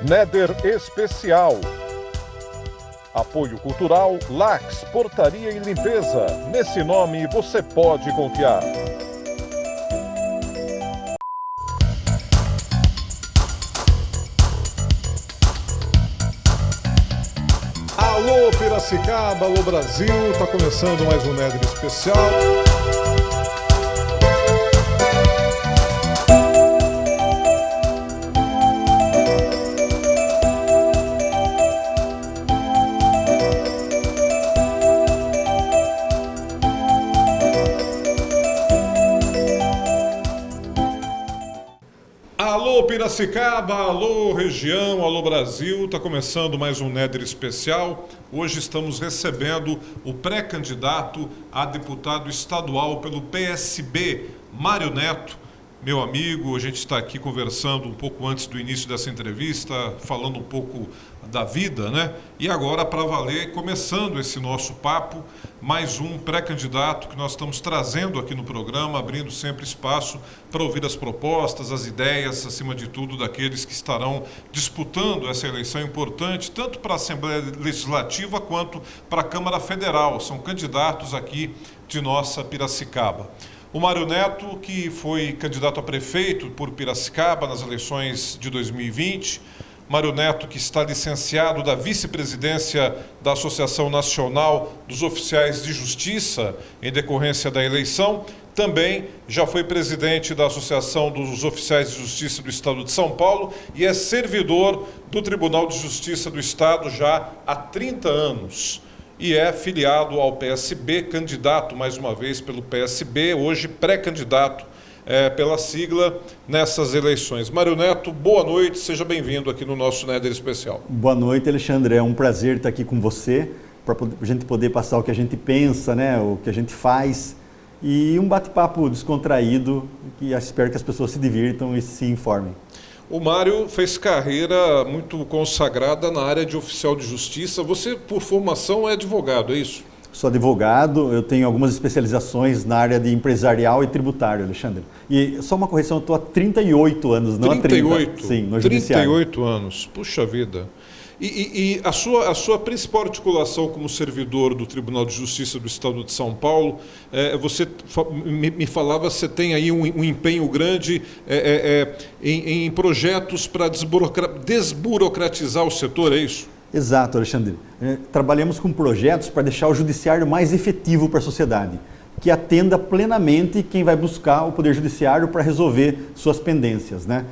Néder Especial. Apoio Cultural Lax, Portaria e Limpeza. Nesse nome você pode confiar. Alô Piracicaba, alô Brasil, tá começando mais um Néder Especial. Alô Piracicaba, alô região, alô Brasil, está começando mais um Néder Especial. Hoje estamos recebendo o pré-candidato a deputado estadual pelo PSB, Mário Neto, meu amigo. A gente está aqui conversando um pouco antes do início dessa entrevista, falando um pouco da vida, né? E agora, para valer, começando esse nosso papo, mais um pré-candidato que nós estamos trazendo aqui no programa, abrindo sempre espaço para ouvir as propostas, as ideias, acima de tudo, daqueles que estarão disputando essa eleição importante, tanto para a Assembleia Legislativa quanto para a Câmara Federal. São candidatos aqui de nossa Piracicaba. O Mário Neto, que foi candidato a prefeito por Piracicaba nas eleições de 2020, Mário Neto, que está licenciado da vice-presidência da Associação Nacional dos Oficiais de Justiça em decorrência da eleição, também já foi presidente da Associação dos Oficiais de Justiça do Estado de São Paulo e é servidor do Tribunal de Justiça do Estado já há 30 anos. E é filiado ao PSB, candidato mais uma vez pelo PSB, hoje pré-candidato pela sigla nessas eleições. Mário Neto, boa noite, seja bem-vindo aqui no nosso Néder Especial. Boa noite, Alexandre, é um prazer estar aqui com você, para a gente poder passar o que a gente pensa, né, o que a gente faz, e um bate-papo descontraído, que espero que as pessoas se divirtam e se informem. O Mário fez carreira muito consagrada na área de oficial de justiça. Você, por formação, é advogado, é isso? Sou advogado, eu tenho algumas especializações na área de empresarial e tributário, Alexandre. E só uma correção, eu estou há 38 anos, não há 30. 38? Sim, no judiciário. 38 anos, puxa vida. E a sua principal articulação como servidor do Tribunal de Justiça do Estado de São Paulo, você me falava que você tem aí um empenho grande em projetos para desburocratizar o setor, é isso? Exato, Alexandre. Trabalhamos com projetos para deixar o judiciário mais efetivo para a sociedade, que atenda plenamente quem vai buscar o Poder Judiciário para resolver suas pendências, né?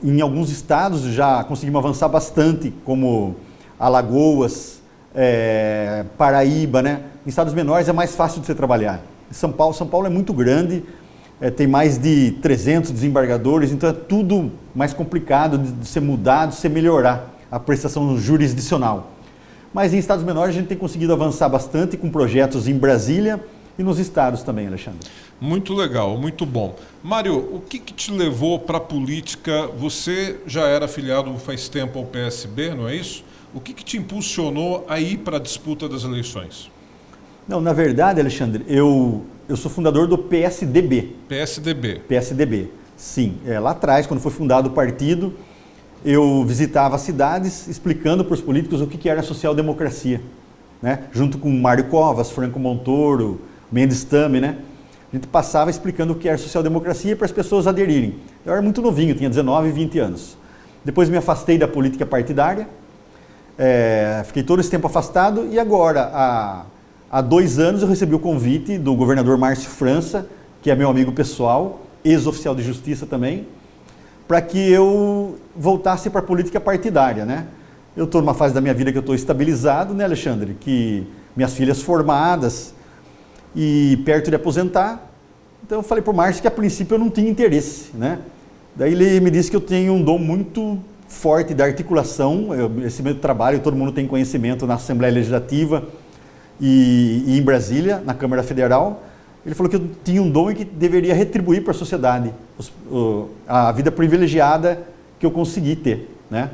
Em alguns estados já conseguimos avançar bastante, como Alagoas, Paraíba, né? Em estados menores é mais fácil de você trabalhar. São Paulo é muito grande, tem mais de 300 desembargadores, então é tudo mais complicado de ser mudado, de ser melhorar a prestação jurisdicional. Mas em estados menores a gente tem conseguido avançar bastante com projetos em Brasília e nos estados também, Alexandre. Muito legal, muito bom. Mário, o que te levou para a política? Você já era afiliado faz tempo ao PSB, não é isso? O que te impulsionou a ir para a disputa das eleições? Não, na verdade, Alexandre, eu sou fundador do PSDB. PSDB. PSDB, sim. Lá atrás, quando foi fundado o partido, eu visitava as cidades explicando para os políticos o que era a social-democracia, né? Junto com Mário Covas, Franco Montoro, Mendes Tame, né? A gente passava explicando o que era social-democracia para as pessoas aderirem. Eu era muito novinho, tinha 19, 20 anos. Depois me afastei da política partidária, fiquei todo esse tempo afastado e agora, há 2 anos, eu recebi o convite do governador Márcio França, que é meu amigo pessoal, ex-oficial de justiça também, para que eu voltasse para a política partidária, né? Eu estou numa fase da minha vida que eu estou estabilizado, né, Alexandre? Que minhas filhas formadas e perto de aposentar. Então eu falei para o Márcio que a princípio eu não tinha interesse, né? Daí ele me disse que eu tenho um dom muito forte da articulação, esse meu trabalho, todo mundo tem conhecimento na Assembleia Legislativa e em Brasília, na Câmara Federal. Ele falou que eu tinha um dom e que deveria retribuir para a sociedade a vida privilegiada que eu consegui ter, né?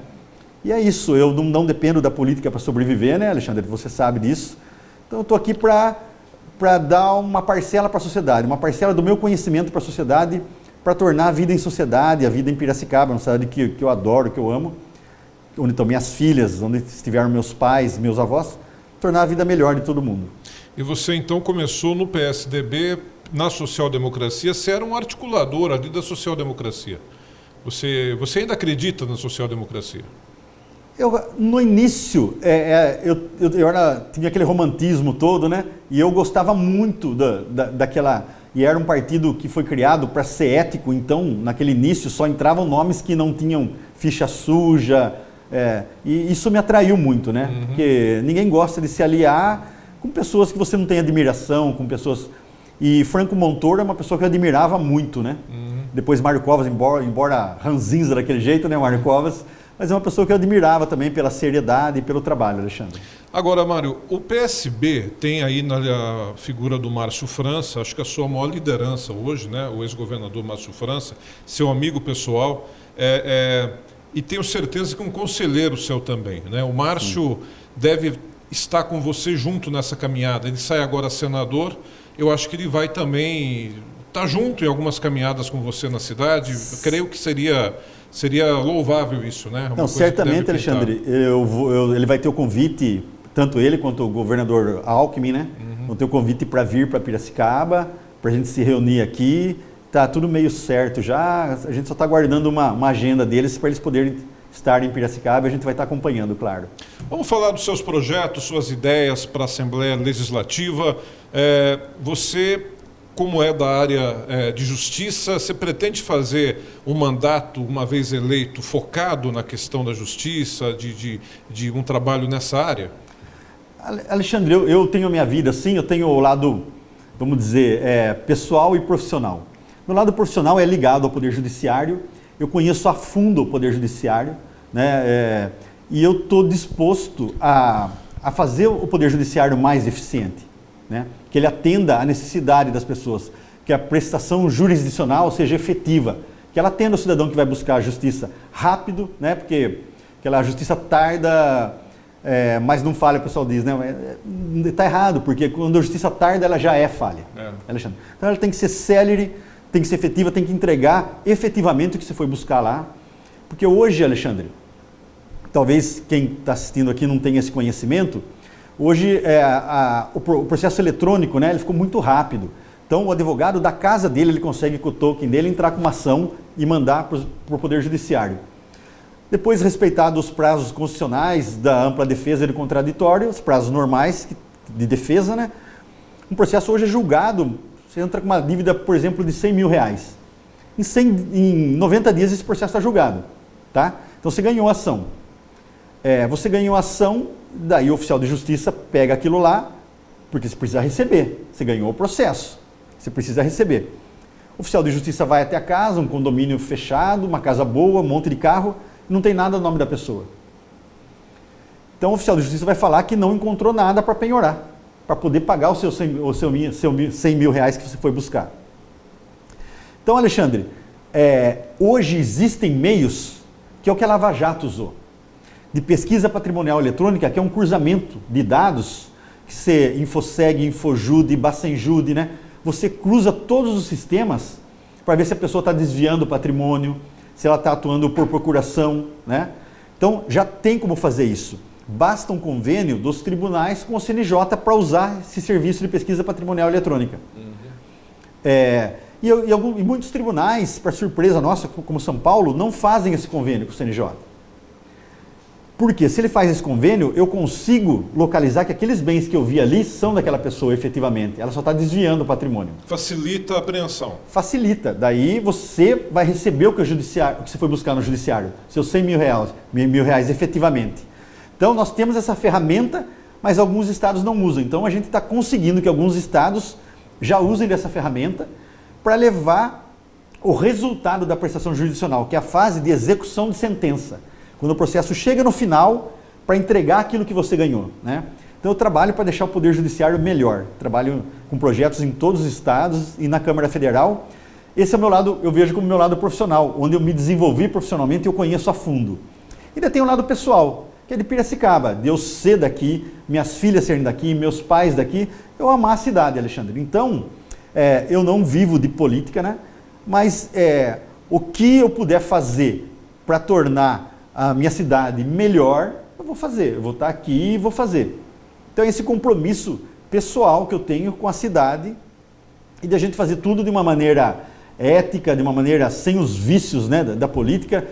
E é isso, eu não dependo da política para sobreviver, né, Alexandre? Você sabe disso. Então eu estou aqui para dar uma parcela para a sociedade, uma parcela do meu conhecimento para a sociedade, para tornar a vida em sociedade, a vida em Piracicaba, uma cidade que eu adoro, que eu amo, onde estão minhas filhas, onde estiveram meus pais, meus avós, tornar a vida melhor de todo mundo. E você então começou no PSDB, na social-democracia, você era um articulador ali da social-democracia. Você ainda acredita na social-democracia? No início, tinha aquele romantismo todo, né? E eu gostava muito daquela... E era um partido que foi criado para ser ético, então, naquele início, só entravam nomes que não tinham ficha suja, e isso me atraiu muito, né? Uhum. Porque ninguém gosta de se aliar com pessoas que você não tem admiração, com pessoas... E Franco Montoro é uma pessoa que eu admirava muito, né? Uhum. Depois Mário Covas, embora ranzinza daquele jeito, né, Mário Covas, mas é uma pessoa que eu admirava também pela seriedade e pelo trabalho, Alexandre. Agora, Mário, o PSB tem aí na figura do Márcio França, acho que a sua maior liderança hoje, né, o ex-governador Márcio França, seu amigo pessoal, e tenho certeza que um conselheiro seu também, né? O Márcio deve estar com você junto nessa caminhada. Ele sai agora senador, eu acho que ele vai também estar junto em algumas caminhadas com você na cidade. Eu creio que seria louvável isso, né? Não, certamente, Alexandre, ele vai ter o convite, tanto ele quanto o governador Alckmin, né? Uhum. Vão ter o convite para vir para Piracicaba, para a gente se reunir aqui. Tá tudo meio certo já, a gente só está aguardando uma agenda deles para eles poderem estar em Piracicaba e a gente vai estar acompanhando, claro. Vamos falar dos seus projetos, suas ideias para a Assembleia Legislativa. Você, como é da área de justiça, você pretende fazer um mandato, uma vez eleito, focado na questão da justiça, de um trabalho nessa área? Alexandre, eu tenho a minha vida assim, eu tenho o lado, vamos dizer, pessoal e profissional. Meu lado profissional é ligado ao Poder Judiciário, eu conheço a fundo o Poder Judiciário, né, e eu estou disposto a fazer o Poder Judiciário mais eficiente, né, que ele atenda à necessidade das pessoas, que a prestação jurisdicional seja efetiva, que ela atenda o cidadão que vai buscar a justiça rápido, né, porque aquela justiça tarda, mas não falha, o pessoal diz, né, está errado, porque quando a justiça tarda, ela já é falha, Alexandre. Então ela tem que ser célere, tem que ser efetiva, tem que entregar efetivamente o que você foi buscar lá. Porque hoje, Alexandre, talvez quem está assistindo aqui não tenha esse conhecimento, hoje o processo eletrônico, né, ele ficou muito rápido. Então o advogado da casa dele, ele consegue com o token dele entrar com uma ação e mandar para o Poder Judiciário. Depois, respeitados os prazos constitucionais da ampla defesa e do contraditório, os prazos normais de defesa, né, um processo hoje é julgado. Você entra com uma dívida, por exemplo, de 100 mil reais. Em 90 dias esse processo está julgado. Tá? Então você ganhou a ação. Você ganhou a ação, daí o oficial de justiça pega aquilo lá, porque você precisa receber. Você ganhou o processo, você precisa receber. O oficial de justiça vai até a casa, um condomínio fechado, uma casa boa, um monte de carro, não tem nada no nome da pessoa. Então o oficial de justiça vai falar que não encontrou nada para penhorar, para poder pagar os seus 100 mil reais que você foi buscar. Então, Alexandre, hoje existem meios, que é o que a Lava Jato usou, de pesquisa patrimonial eletrônica, que é um cruzamento de dados, que você, Infoseg, Infojude, Bacenjude, né? Você cruza todos os sistemas para ver se a pessoa está desviando o patrimônio, se ela está atuando por procuração, né? Então, já tem como fazer isso. Basta um convênio dos tribunais com o CNJ para usar esse serviço de pesquisa patrimonial eletrônica. Uhum. E muitos tribunais, para surpresa nossa, como São Paulo, não fazem esse convênio com o CNJ. Porque se ele faz esse convênio, eu consigo localizar que aqueles bens que eu vi ali são daquela pessoa efetivamente. Ela só está desviando o patrimônio. Facilita a apreensão. Facilita. Daí você vai receber o que você foi buscar no judiciário, seus 100 mil reais efetivamente. Então, nós temos essa ferramenta, mas alguns estados não usam. Então, a gente está conseguindo que alguns estados já usem dessa ferramenta para levar o resultado da prestação jurisdicional, que é a fase de execução de sentença. Quando o processo chega no final, para entregar aquilo que você ganhou, né? Então, eu trabalho para deixar o Poder Judiciário melhor. Trabalho com projetos em todos os estados e na Câmara Federal. Esse é o meu lado, eu vejo como meu lado profissional, onde eu me desenvolvi profissionalmente e eu conheço a fundo. E ainda tem o lado pessoal, que é de Piracicaba, de eu ser daqui, minhas filhas serem daqui, meus pais daqui, eu amar a cidade, Alexandre. Então, eu não vivo de política, né? Mas o que eu puder fazer para tornar a minha cidade melhor, eu vou fazer. Eu vou estar aqui e vou fazer. Então, esse compromisso pessoal que eu tenho com a cidade e de a gente fazer tudo de uma maneira ética, de uma maneira sem os vícios, né, da política.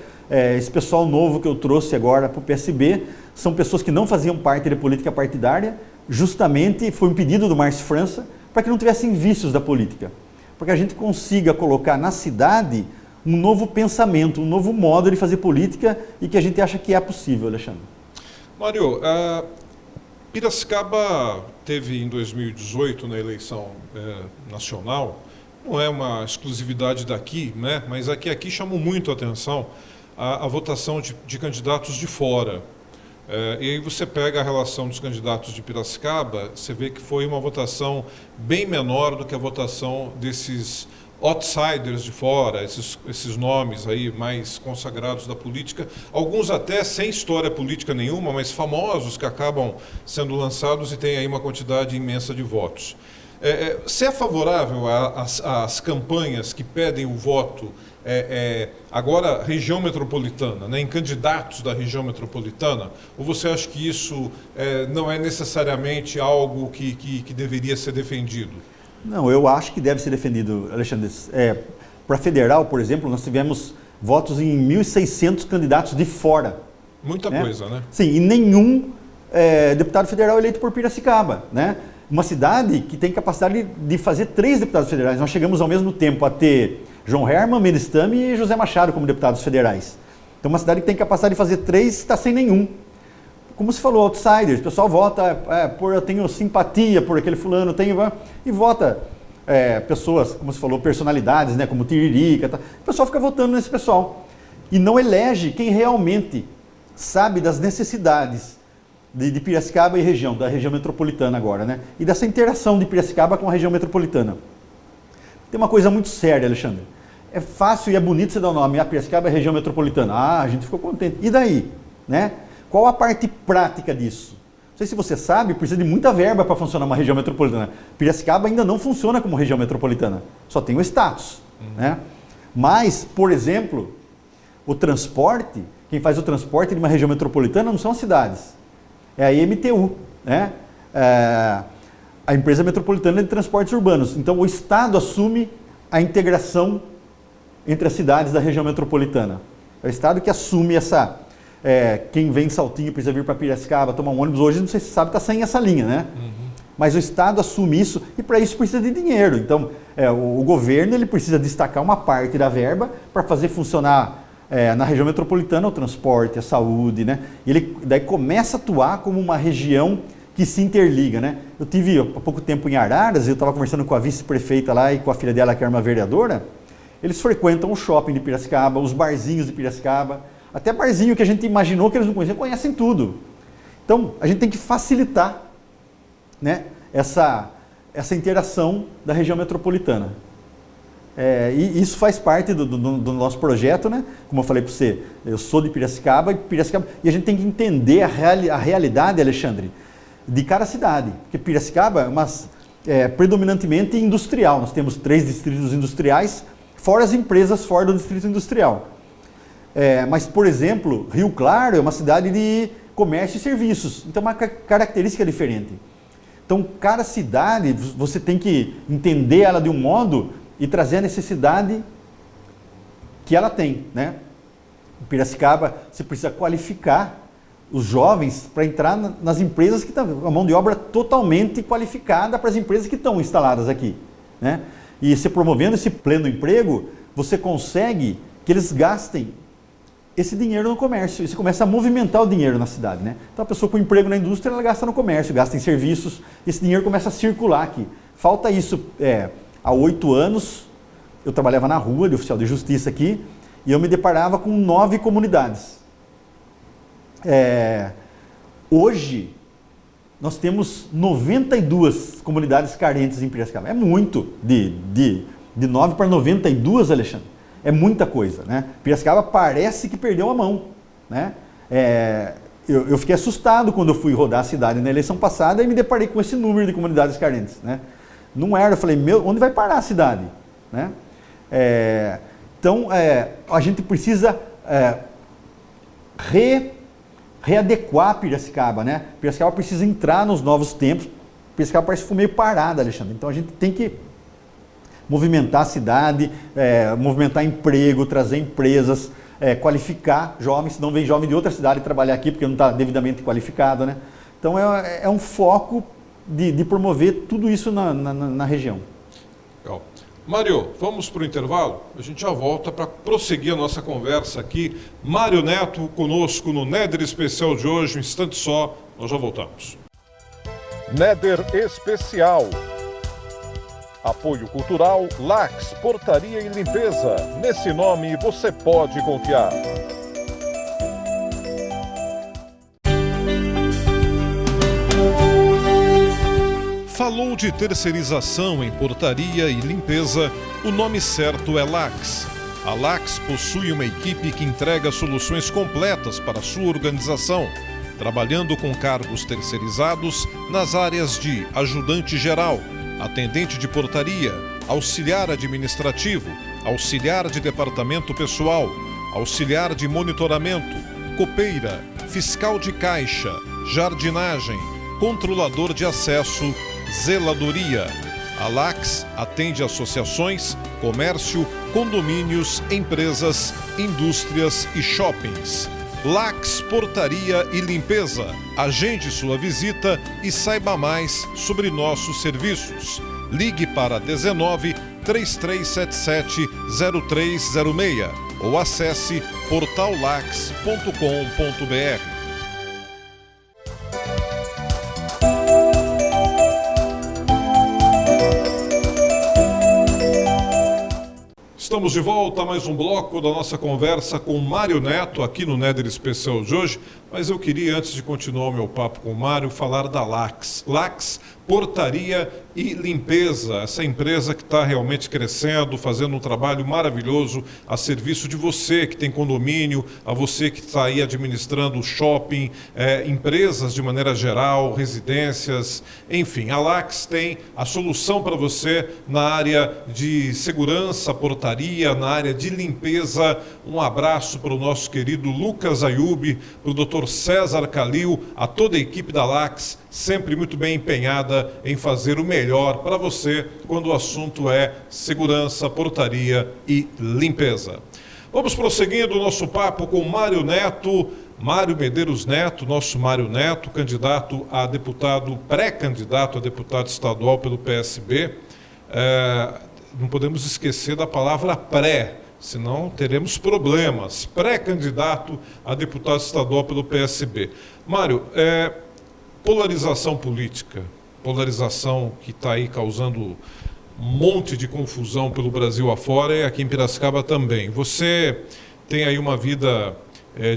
Esse pessoal novo que eu trouxe agora para o PSB são pessoas que não faziam parte da política partidária, justamente foi um pedido do Márcio França para que não tivessem vícios da política, para que a gente consiga colocar na cidade um novo pensamento, um novo modo de fazer política e que a gente acha que é possível, Alexandre. Mário, Piracicaba teve em 2018, na eleição nacional, não é uma exclusividade daqui, né? Mas aqui chamou muito a atenção a votação de candidatos de fora. E aí você pega a relação dos candidatos de Piracicaba, você vê que foi uma votação bem menor do que a votação desses outsiders de fora, esses nomes aí mais consagrados da política, alguns até sem história política nenhuma, mas famosos que acabam sendo lançados e tem aí uma quantidade imensa de votos. Você é favorável às campanhas que pedem o voto agora região metropolitana, né, em candidatos da região metropolitana, ou você acha que isso não é necessariamente algo que deveria ser defendido? Não, eu acho que deve ser defendido, Alexandre. Para federal, por exemplo, nós tivemos votos em 1.600 candidatos de fora. Muita coisa, né? Sim, e nenhum deputado federal eleito por Piracicaba, né? Uma cidade que tem capacidade de fazer 3 deputados federais. Nós chegamos ao mesmo tempo a ter João Herman, Menestami e José Machado como deputados federais. Então, uma cidade que tem capacidade de fazer 3 está sem nenhum. Como se falou, outsiders, o pessoal vota, eu tenho simpatia por aquele fulano, e vota pessoas, como se falou, personalidades, né, como Tiririca, tá? O pessoal fica votando nesse pessoal. E não elege quem realmente sabe das necessidades de Piracicaba e região, da região metropolitana agora, né? E dessa interação de Piracicaba com a região metropolitana. Tem uma coisa muito séria, Alexandre. É fácil e é bonito você dar o nome, Piracicaba é região metropolitana. A gente ficou contente. E daí? Né? Qual a parte prática disso? Não sei se você sabe, precisa de muita verba para funcionar uma região metropolitana. Piracicaba ainda não funciona como região metropolitana, só tem o status. Né? Mas, por exemplo, o transporte, quem faz o transporte de uma região metropolitana não são as cidades, é a IMTU, né? A Empresa Metropolitana de Transportes Urbanos. Então, o Estado assume a integração entre as cidades da região metropolitana. É o Estado que assume essa... quem vem em Saltinho precisa vir para Piracicaba, tomar um ônibus, hoje não sei se você sabe, está sem essa linha, né? Mas o Estado assume isso e para isso precisa de dinheiro. Então, o governo ele precisa destacar uma parte da verba para fazer funcionar na região metropolitana o transporte, a saúde, né? E ele daí começa a atuar como uma região que se interliga, né? Eu tive há pouco tempo em Araras, eu estava conversando com a vice-prefeita lá e com a filha dela, que era uma vereadora. Eles frequentam o shopping de Piracicaba, os barzinhos de Piracicaba, até barzinho que a gente imaginou que eles não conheciam, conhecem tudo. Então, a gente tem que facilitar, né, essa interação da região metropolitana. E isso faz parte do nosso projeto, né? Como eu falei para você, eu sou de Piracicaba, e a gente tem que entender a realidade, Alexandre, de cada cidade. Porque Piracicaba é predominantemente industrial. Nós temos 3 distritos industriais, fora as empresas fora do distrito industrial. Mas, por exemplo, Rio Claro é uma cidade de comércio e serviços, então é uma característica diferente. Então, cada cidade, você tem que entender ela de um modo e trazer a necessidade que ela tem, né? Em Piracicaba, você precisa qualificar os jovens para entrar nas empresas que estão, a mão de obra totalmente qualificada para as empresas que estão instaladas aqui, né? E você promovendo esse pleno emprego, você consegue que eles gastem esse dinheiro no comércio, e você começa a movimentar o dinheiro na cidade, né? Então a pessoa com emprego na indústria, ela gasta no comércio, gasta em serviços, e esse dinheiro começa a circular aqui. Falta isso, há 8 anos, eu trabalhava na rua de oficial de justiça aqui, e eu me deparava com 9 comunidades. Hoje, nós temos 92 comunidades carentes em Piracicaba. É muito, de 9 para 92, Alexandre. É muita coisa, né? Piracicaba parece que perdeu a mão, né? Eu fiquei assustado quando eu fui rodar a cidade na eleição passada e me deparei com esse número de comunidades carentes, né? Não era, eu falei, onde vai parar a cidade, né? Então, a gente precisa readequar Piracicaba, né? Piracicaba precisa entrar nos novos tempos. Piracicaba parece que foi meio parada, Alexandre. Então, a gente tem que movimentar a cidade, movimentar emprego, trazer empresas, qualificar jovens, senão vem jovem de outra cidade trabalhar aqui porque não está devidamente qualificado, né? Então é um foco de promover tudo isso na região. Legal. Mário, vamos para o intervalo? A gente já volta para prosseguir a nossa conversa aqui. Mário Neto conosco no Néder Especial de hoje, um instante só, nós já voltamos. Néder Especial. Apoio Cultural Lax, Portaria e Limpeza. Nesse nome você pode confiar. Falou de terceirização em portaria e limpeza, o nome certo é Lax. A Lax possui uma equipe que entrega soluções completas para a sua organização, trabalhando com cargos terceirizados nas áreas de ajudante geral, atendente de portaria, auxiliar administrativo, auxiliar de departamento pessoal, auxiliar de monitoramento, copeira, fiscal de caixa, jardinagem, controlador de acesso, zeladoria. A Lax atende associações, comércio, condomínios, empresas, indústrias e shoppings. Lax Portaria e Limpeza. Agende sua visita e saiba mais sobre nossos serviços. Ligue para 19 3377 0306 ou acesse portallax.com.br. Estamos de volta a mais um bloco da nossa conversa com Mário Neto, aqui no Néder Especial de hoje. Mas eu queria, antes de continuar o meu papo com o Mário, falar da Lax. Lax, Portaria e Limpeza, essa empresa que está realmente crescendo, fazendo um trabalho maravilhoso a serviço de você que tem condomínio, a você que está aí administrando shopping, empresas de maneira geral, residências, enfim. A Lax tem a solução para você na área de segurança, portaria, na área de limpeza. Um abraço para o nosso querido Lucas Ayub, para o Dr. César Calil, a toda a equipe da Lax, sempre muito bem empenhada em fazer o melhor para você quando o assunto é segurança, portaria e limpeza. Vamos prosseguindo o nosso papo com Mário Neto, Mário Medeiros Neto, nosso Mário Neto, candidato a deputado, pré-candidato a deputado estadual pelo PSB. Não podemos esquecer da palavra pré, senão teremos problemas. Pré-candidato a deputado estadual pelo PSB. Mário, polarização política, polarização que está aí causando um monte de confusão pelo Brasil afora e aqui em Piracicaba também. Você tem aí uma vida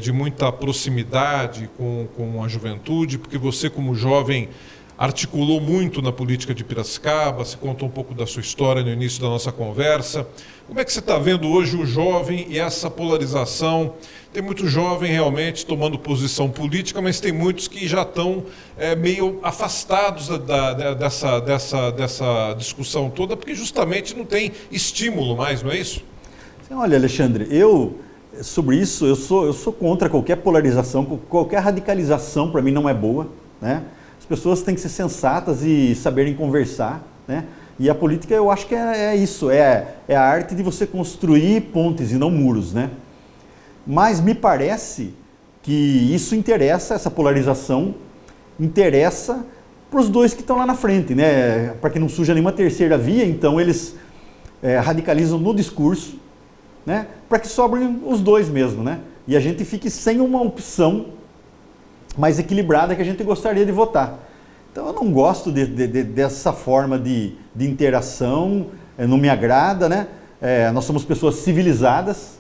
de muita proximidade com a juventude, porque você, como jovem, articulou muito na política de Piracicaba. Você contou um pouco da sua história no início da nossa conversa. Como é que você está vendo hoje o jovem e essa polarização? Tem muito jovem realmente tomando posição política, mas tem muitos que já estão meio afastados dessa discussão toda, porque justamente não tem estímulo mais, não é isso? Olha, Alexandre, sobre isso, eu sou contra qualquer polarização, qualquer radicalização para mim não é boa, né? As pessoas têm que ser sensatas e saberem conversar, né? E a política, eu acho que é isso, é a arte de você construir pontes e não muros, né? Mas me parece que isso interessa, essa polarização interessa para os dois que estão lá na frente, né? Para que não surja nenhuma terceira via, então eles radicalizam no discurso, né? Para que sobrem os dois mesmo, né? E a gente fique sem uma opção mais equilibrada que a gente gostaria de votar. Então eu não gosto dessa forma de interação, não me agrada, né? Nós somos pessoas civilizadas,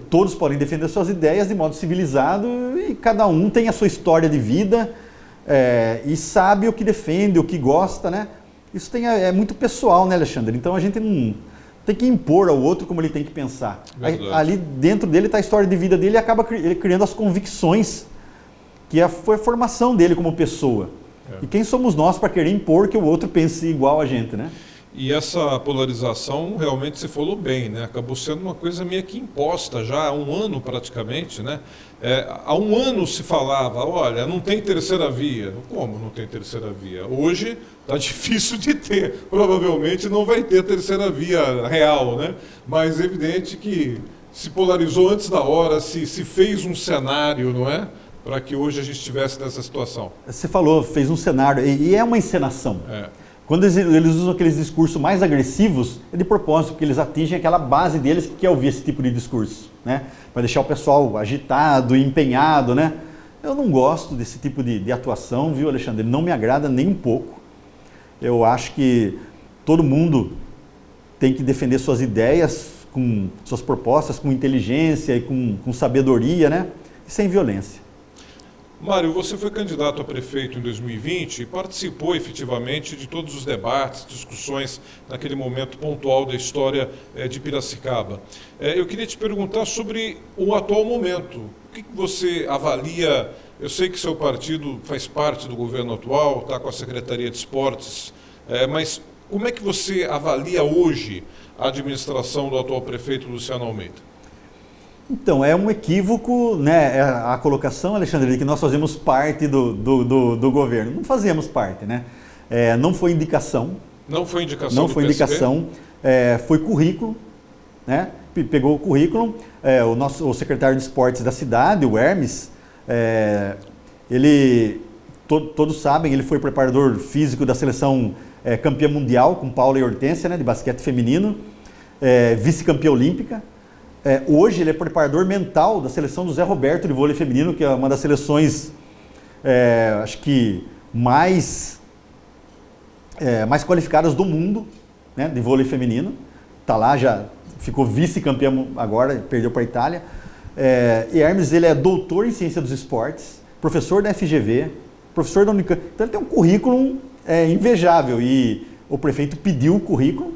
todos podem defender suas ideias de modo civilizado e cada um tem a sua história de vida e sabe o que defende, o que gosta, né? Isso é muito pessoal, né, Alexandre? Então a gente não tem que impor ao outro como ele tem que pensar. Ali dentro dele está a história de vida dele e acaba ele criando as convicções que foi a formação dele como pessoa. E quem somos nós para querer impor que o outro pense igual a gente, né? E essa polarização, realmente você falou bem, né? Acabou sendo uma coisa meio que imposta já há um ano praticamente, né? Há um ano se falava, olha, não tem terceira via. Como não tem terceira via? Hoje está difícil de ter. Provavelmente não vai ter terceira via real, né? Mas é evidente que se polarizou antes da hora, se fez um cenário, não é? Para que hoje a gente estivesse nessa situação. Você falou, fez um cenário, e é uma encenação. Quando eles usam aqueles discursos mais agressivos, é de propósito, porque eles atingem aquela base deles que quer ouvir esse tipo de discurso, né? Para deixar o pessoal agitado, empenhado, né? Eu não gosto desse tipo de atuação, viu, Alexandre? Não me agrada nem um pouco. Eu acho que todo mundo tem que defender suas ideias, com suas propostas, com inteligência e com sabedoria, né? E sem violência. Mário, você foi candidato a prefeito em 2020 e participou efetivamente de todos os debates, discussões naquele momento pontual da história de Piracicaba. Eu queria te perguntar sobre o atual momento. O que você avalia? Eu sei que seu partido faz parte do governo atual, está com a Secretaria de Esportes, mas como é que você avalia hoje a administração do atual prefeito Luciano Almeida? Então, é um equívoco, né, a colocação, Alexandre, de que nós fazemos parte do governo. Não fazemos parte, né? Não foi indicação. Não foi indicação Não do foi PSB? indicação, foi currículo, né? Pegou o currículo, o secretário de esportes da cidade, o Hermes, todos sabem, ele foi preparador físico da seleção campeã mundial, com Paula e Hortência, né, de basquete feminino, vice-campeã olímpica. Hoje ele é preparador mental da seleção do Zé Roberto de vôlei feminino, que é uma das seleções, acho que mais qualificadas do mundo, né, de vôlei feminino. Está lá, já ficou vice-campeão agora, perdeu para a Itália. E Hermes, ele é doutor em ciência dos esportes, professor da FGV, professor da Unicamp. Então ele tem um currículo invejável e o prefeito pediu o currículo.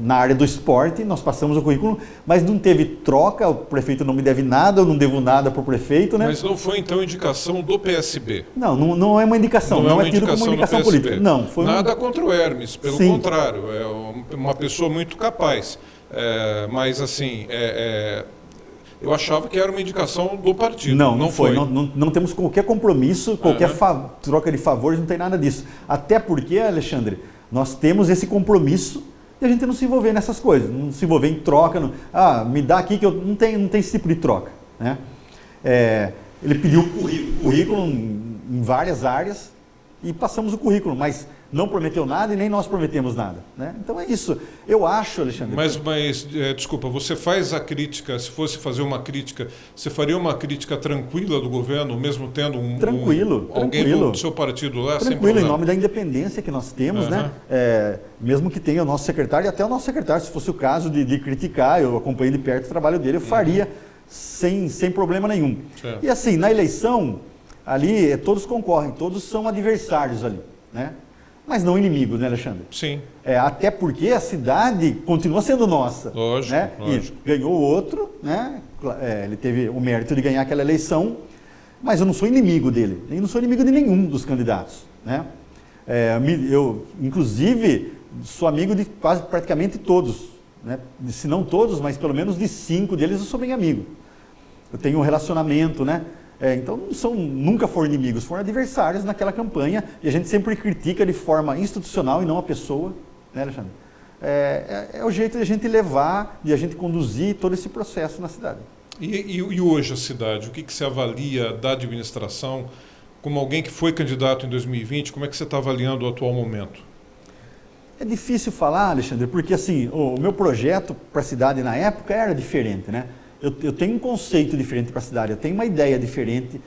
Na área do esporte, nós passamos o currículo, mas não teve troca, o prefeito não me deve nada, eu não devo nada para o prefeito, né? Mas não foi então indicação do PSB? Não é uma indicação, não é tido como indicação política. Não, foi nada contra o Hermes, pelo Sim. contrário, é uma pessoa muito capaz, mas assim, eu achava que era uma indicação do partido. Não foi. Não temos qualquer compromisso, qualquer troca de favores, não tem nada disso. Até porque, Alexandre, nós temos esse compromisso e a gente não se envolver nessas coisas, não se envolver em troca, me dá aqui que eu não tem esse tipo de troca, né? Ele pediu currículo em várias áreas e passamos o currículo, mas não prometeu nada e nem nós prometemos nada, né? Então é isso. Eu acho, Alexandre... Mas desculpa, você faz a crítica, se fosse fazer uma crítica, você faria uma crítica tranquila do governo, mesmo tendo alguém do seu partido lá? Tranquilo, em nome da independência que nós temos, né? Mesmo que tenha o nosso secretário, e até o nosso secretário, se fosse o caso de criticar, eu acompanhei de perto o trabalho dele, eu faria sem problema nenhum. Certo. E assim, na eleição, ali todos concorrem, todos são adversários ali, né? Mas não inimigos, né, Alexandre? Sim. Até porque a cidade continua sendo nossa. Lógico, né? lógico. E ganhou outro, né? Ele teve o mérito de ganhar aquela eleição, mas eu não sou inimigo dele, e não sou inimigo de nenhum dos candidatos, né? Eu, inclusive, sou amigo de praticamente todos, né? Se não todos, mas pelo menos de 5 deles eu sou bem amigo. Eu tenho um relacionamento, né? Então nunca foram inimigos, foram adversários naquela campanha e a gente sempre critica de forma institucional e não a pessoa, né, Alexandre? É o jeito de a gente levar, de a gente conduzir todo esse processo na cidade. E hoje a cidade, o que se avalia da administração, como alguém que foi candidato em 2020, como é que você está avaliando o atual momento? É difícil falar, Alexandre, porque assim, o meu projeto para a cidade na época era diferente, né? Eu tenho um conceito diferente para a cidade, eu tenho uma ideia diferente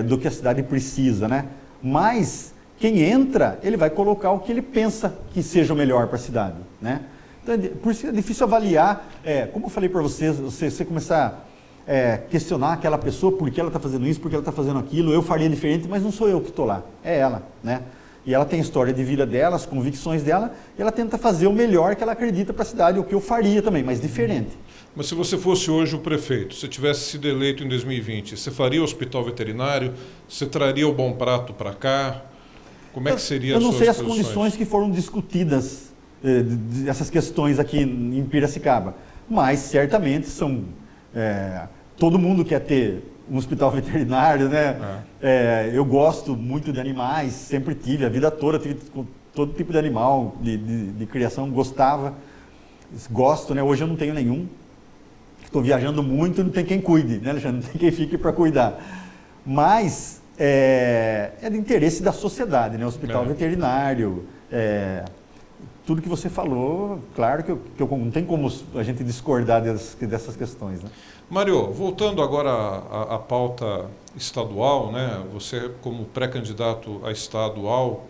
do que a cidade precisa, né? Mas quem entra, ele vai colocar o que ele pensa que seja o melhor para a cidade, né? Então, por isso é difícil avaliar, como eu falei para você começar a questionar aquela pessoa, por que ela está fazendo isso, por que ela está fazendo aquilo, eu faria diferente, mas não sou eu que estou lá, é ela, né? E ela tem a história de vida dela, as convicções dela, e ela tenta fazer o melhor que ela acredita para a cidade, o que eu faria também, mas diferente. Mas se você fosse hoje o prefeito, se tivesse sido eleito em 2020, você faria o hospital veterinário? Você traria o Bom Prato para cá? Como é que seria Eu não sei as posições? condições que foram discutidas essas questões aqui em Piracicaba. Mas certamente todo mundo quer ter um hospital veterinário, né? Eu gosto muito de animais, sempre tive, a vida toda tive todo tipo de animal, de criação, gostava, gosto, né? Hoje eu não tenho nenhum, estou viajando muito, não tem quem cuide, né, Alexandre? Não tem quem fique para cuidar. Mas é de interesse da sociedade, né? Hospital veterinário, tudo que você falou, claro que não tem como a gente discordar dessas questões, né? Mário, voltando agora à pauta estadual, né? Você como pré-candidato a estadual,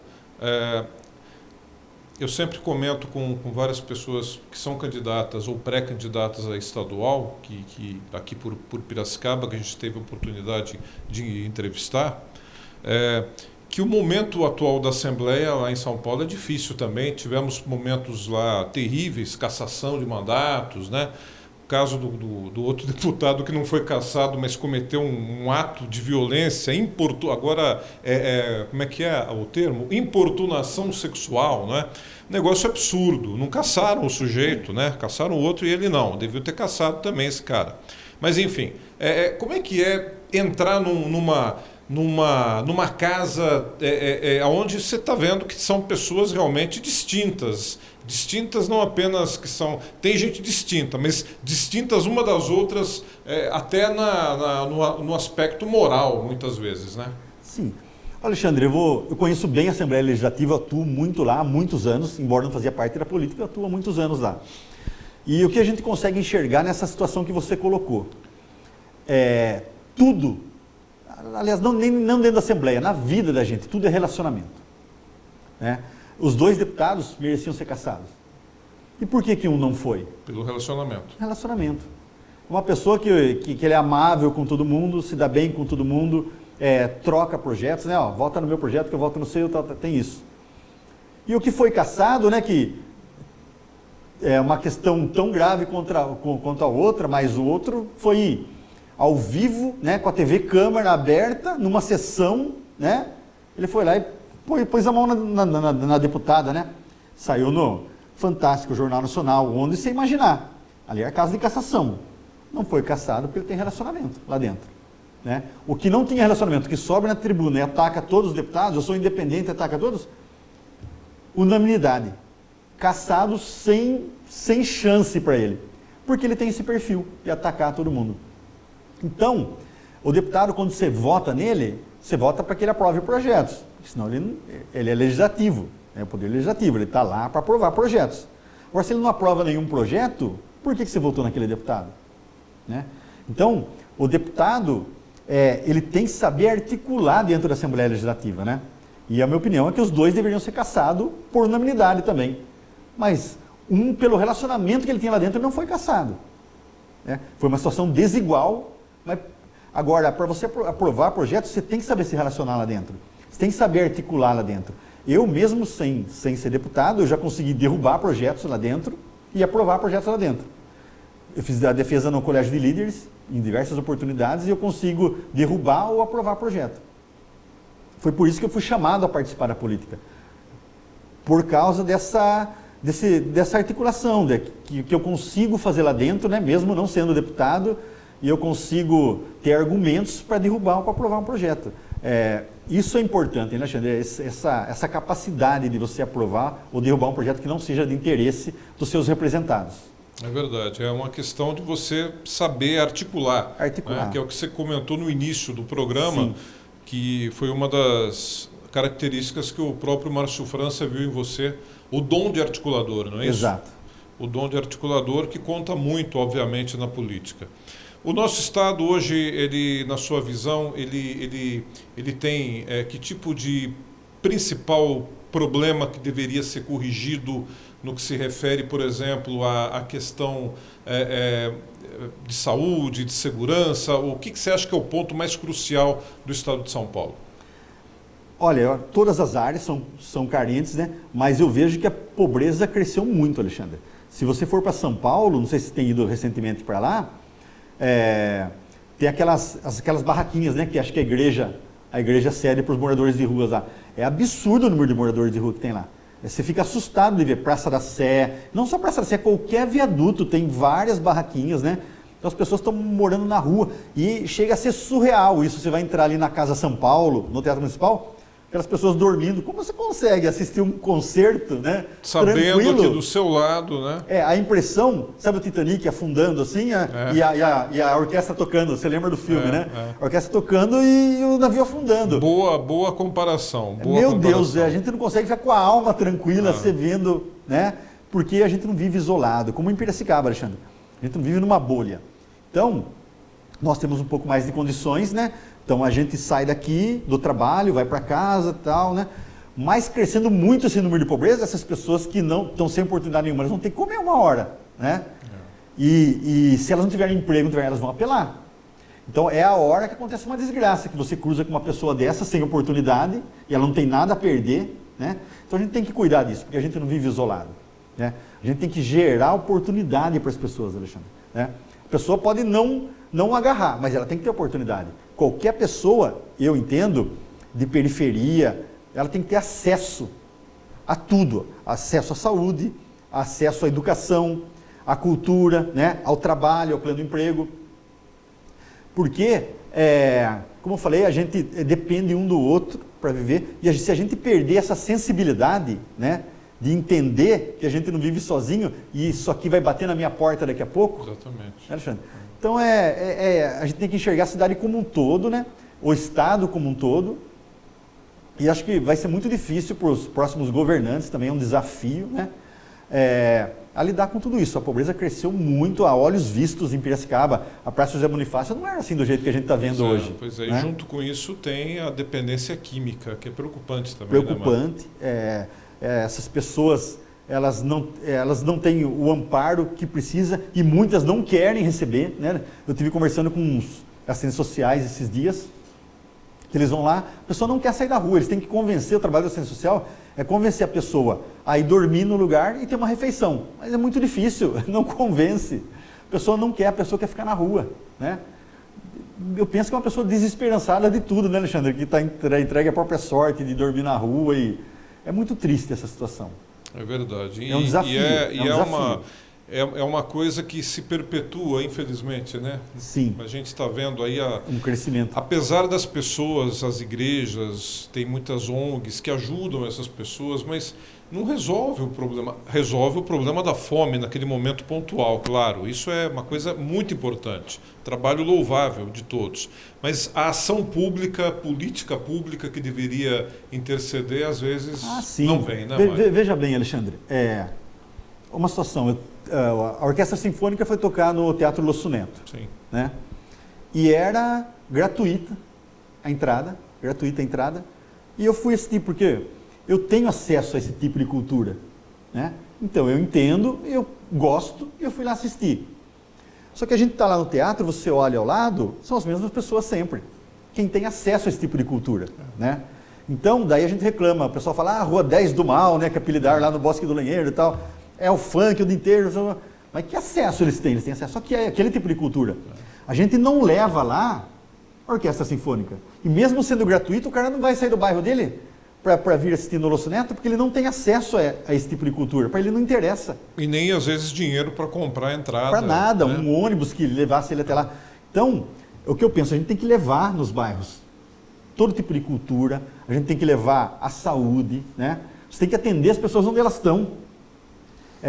eu sempre comento com várias pessoas que são candidatas ou pré-candidatas a estadual, que aqui por Piracicaba, que a gente teve a oportunidade de entrevistar, que o momento atual da Assembleia lá em São Paulo é difícil também. Tivemos momentos lá terríveis, cassação de mandatos, né? O caso do outro deputado que não foi cassado, mas cometeu um ato de violência, agora, como é que é o termo? Importunação sexual, né? Negócio absurdo. Não cassaram o sujeito, né? Cassaram o outro e ele não. Deviam ter cassado também esse cara. Mas, enfim, como é que é entrar numa casa onde você está vendo que são pessoas realmente distintas. Distintas não apenas que são... Tem gente distinta, mas distintas uma das outras até no aspecto moral, muitas vezes, né? Sim. Alexandre, eu conheço bem a Assembleia Legislativa, atuo muito lá há muitos anos, embora não fazia parte da política, eu atuo há muitos anos lá. E o que a gente consegue enxergar nessa situação que você colocou? Tudo, aliás, não dentro da Assembleia, na vida da gente, tudo é relacionamento, né? Os 2 deputados mereciam ser cassados. E por que um não foi? Pelo relacionamento. Relacionamento. Uma pessoa que ele é amável com todo mundo, se dá bem com todo mundo, troca projetos, né? Volta no meu projeto que eu volto no seu, tem isso. E o que foi cassado, né? Que é uma questão tão grave quanto a outra, mas o outro foi ao vivo, né? Com a TV câmera aberta, numa sessão, né? Ele foi lá e pôs a mão na deputada, né? Saiu no Fantástico Jornal Nacional, onde você imaginar. Ali é a casa de cassação. Não foi cassado porque ele tem relacionamento lá dentro, né? O que não tinha relacionamento, que sobe na tribuna e ataca todos os deputados, eu sou independente e ataca todos, unanimidade. Cassado sem chance para ele. Porque ele tem esse perfil de atacar todo mundo. Então, o deputado, quando você vota nele, você vota para que ele aprove projetos. Senão ele é legislativo, é o poder legislativo, ele está lá para aprovar projetos. Agora, se ele não aprova nenhum projeto, por que você votou naquele deputado? Né? Então, o deputado, ele tem que saber articular dentro da Assembleia Legislativa, né? E a minha opinião é que os 2 deveriam ser cassados por unanimidade também. Mas pelo relacionamento que ele tinha lá dentro, ele não foi cassado, né? Foi uma situação desigual, mas agora, para você aprovar projetos, você tem que saber se relacionar lá dentro. Você tem que saber articular lá dentro. Eu mesmo, sem ser deputado, eu já consegui derrubar projetos lá dentro e aprovar projetos lá dentro. Eu fiz a defesa no Colégio de Líderes, em diversas oportunidades, e eu consigo derrubar ou aprovar projeto. Foi por isso que eu fui chamado a participar da política. Por causa dessa articulação, que eu consigo fazer lá dentro, né, mesmo não sendo deputado, e eu consigo ter argumentos para derrubar ou para aprovar um projeto. Isso é importante, né, Alexandre? Essa capacidade de você aprovar ou derrubar um projeto que não seja de interesse dos seus representados. É verdade, é uma questão de você saber articular. Né? Que é o que você comentou no início do programa. Sim. Que foi uma das características que o próprio Márcio França viu em você, o dom de articulador, não é isso? Exato. O dom de articulador que conta muito, obviamente, na política. O nosso Estado hoje, ele, na sua visão, ele tem que tipo de principal problema que deveria ser corrigido no que se refere, por exemplo, à questão de saúde, de segurança? O que você acha que é o ponto mais crucial do Estado de São Paulo? Olha, todas as áreas são carentes, né? Mas eu vejo que a pobreza cresceu muito, Alexandre. Se você for para São Paulo, não sei se tem ido recentemente para lá, tem aquelas barraquinhas, né? Que acho que a igreja cede para os moradores de ruas lá. É absurdo o número de moradores de rua que tem lá. Você fica assustado de ver Praça da Sé, não só Praça da Sé, qualquer viaduto tem várias barraquinhas, né? Então as pessoas estão morando na rua e chega a ser surreal isso. Você vai entrar ali na Casa São Paulo, no Teatro Municipal, aquelas pessoas dormindo. Como você consegue assistir um concerto, né? Sabendo tranquilo? que do seu lado, né? A impressão, sabe o Titanic afundando assim, e a orquestra tocando, você lembra do filme, né? A orquestra tocando e o navio afundando. Boa comparação. Meu Deus, a gente não consegue ficar com a alma tranquila, você vendo, né? Porque a gente não vive isolado, como em Piracicaba, Alexandre. A gente não vive numa bolha. Então, nós temos um pouco mais de condições, né? Então a gente sai daqui do trabalho, vai para casa e tal, né? Mas crescendo muito esse número de pobreza, essas pessoas que não estão sem oportunidade nenhuma, elas vão ter que comer uma hora, né? E se elas não tiverem emprego, elas vão apelar. Então é a hora que acontece uma desgraça, que você cruza com uma pessoa dessa sem oportunidade e ela não tem nada a perder, né? Então a gente tem que cuidar disso, porque a gente não vive isolado, né? A gente tem que gerar oportunidade para as pessoas, Alexandre, né? A pessoa pode não agarrar, mas ela tem que ter oportunidade. Qualquer pessoa, eu entendo, de periferia, ela tem que ter acesso a tudo. Acesso à saúde, acesso à educação, à cultura, né? Ao trabalho, ao pleno emprego. Porque, como eu falei, a gente depende um do outro para viver. E se a gente perder essa sensibilidade, né? De entender que a gente não vive sozinho e isso aqui vai bater na minha porta daqui a pouco. Exatamente. Alexandre? Então, a gente tem que enxergar a cidade como um todo, né? O Estado como um todo. E acho que vai ser muito difícil para os próximos governantes, também é um desafio, né? A lidar com tudo isso. A pobreza cresceu muito a olhos vistos em Piracicaba. A Praça José Bonifácio não era assim do jeito que a gente está vendo hoje. Pois é, né? E junto com isso tem a dependência química, que é preocupante também. Preocupante. Né, essas pessoas, elas não têm o amparo que precisa e muitas não querem receber, né? Eu estive conversando com uns assistentes sociais esses dias, que eles vão lá, a pessoa não quer sair da rua, eles têm que convencer, o trabalho do assistente social é convencer a pessoa a ir dormir no lugar e ter uma refeição, mas é muito difícil, não convence, a pessoa não quer, a pessoa quer ficar na rua, né? Eu penso que é uma pessoa desesperançada de tudo, né, Alexandre, que está entregue à própria sorte de dormir na rua e é muito triste essa situação. É verdade. É um desafio. É uma coisa que se perpetua, infelizmente, né? Sim. A gente está vendo aí um crescimento. Apesar das pessoas, as igrejas, tem muitas ONGs que ajudam essas pessoas, mas não resolve o problema. Resolve o problema da fome naquele momento pontual, claro. Isso é uma coisa muito importante. Trabalho louvável de todos. Mas a ação pública, a política pública que deveria interceder, às vezes não vem, né? Veja bem, Alexandre, uma situação. A Orquestra Sinfônica foi tocar no Teatro Losso Neto. Sim. Né? E era gratuita a entrada, e eu fui assistir porque eu tenho acesso a esse tipo de cultura, né? Então eu entendo, eu gosto e eu fui lá assistir. Só que a gente está lá no teatro, você olha ao lado, são as mesmas pessoas sempre, quem tem acesso a esse tipo de cultura, né? Então daí a gente reclama, o pessoal fala, Rua 10 do Mal, né, que apelidaram lá no Bosque do Lenheiro e tal, é o funk o dia inteiro, mas que acesso eles têm? Eles têm acesso àquele tipo de cultura. A gente não leva lá a Orquestra Sinfônica. E mesmo sendo gratuito, o cara não vai sair do bairro dele para vir assistir no Losso Neto, porque ele não tem acesso a esse tipo de cultura. Para ele não interessa. E nem, às vezes, dinheiro para comprar a entrada. Para nada, né? Um ônibus que levasse ele até lá. Então, o que eu penso, a gente tem que levar nos bairros todo tipo de cultura, a gente tem que levar a saúde, né? Você tem que atender as pessoas onde elas estão.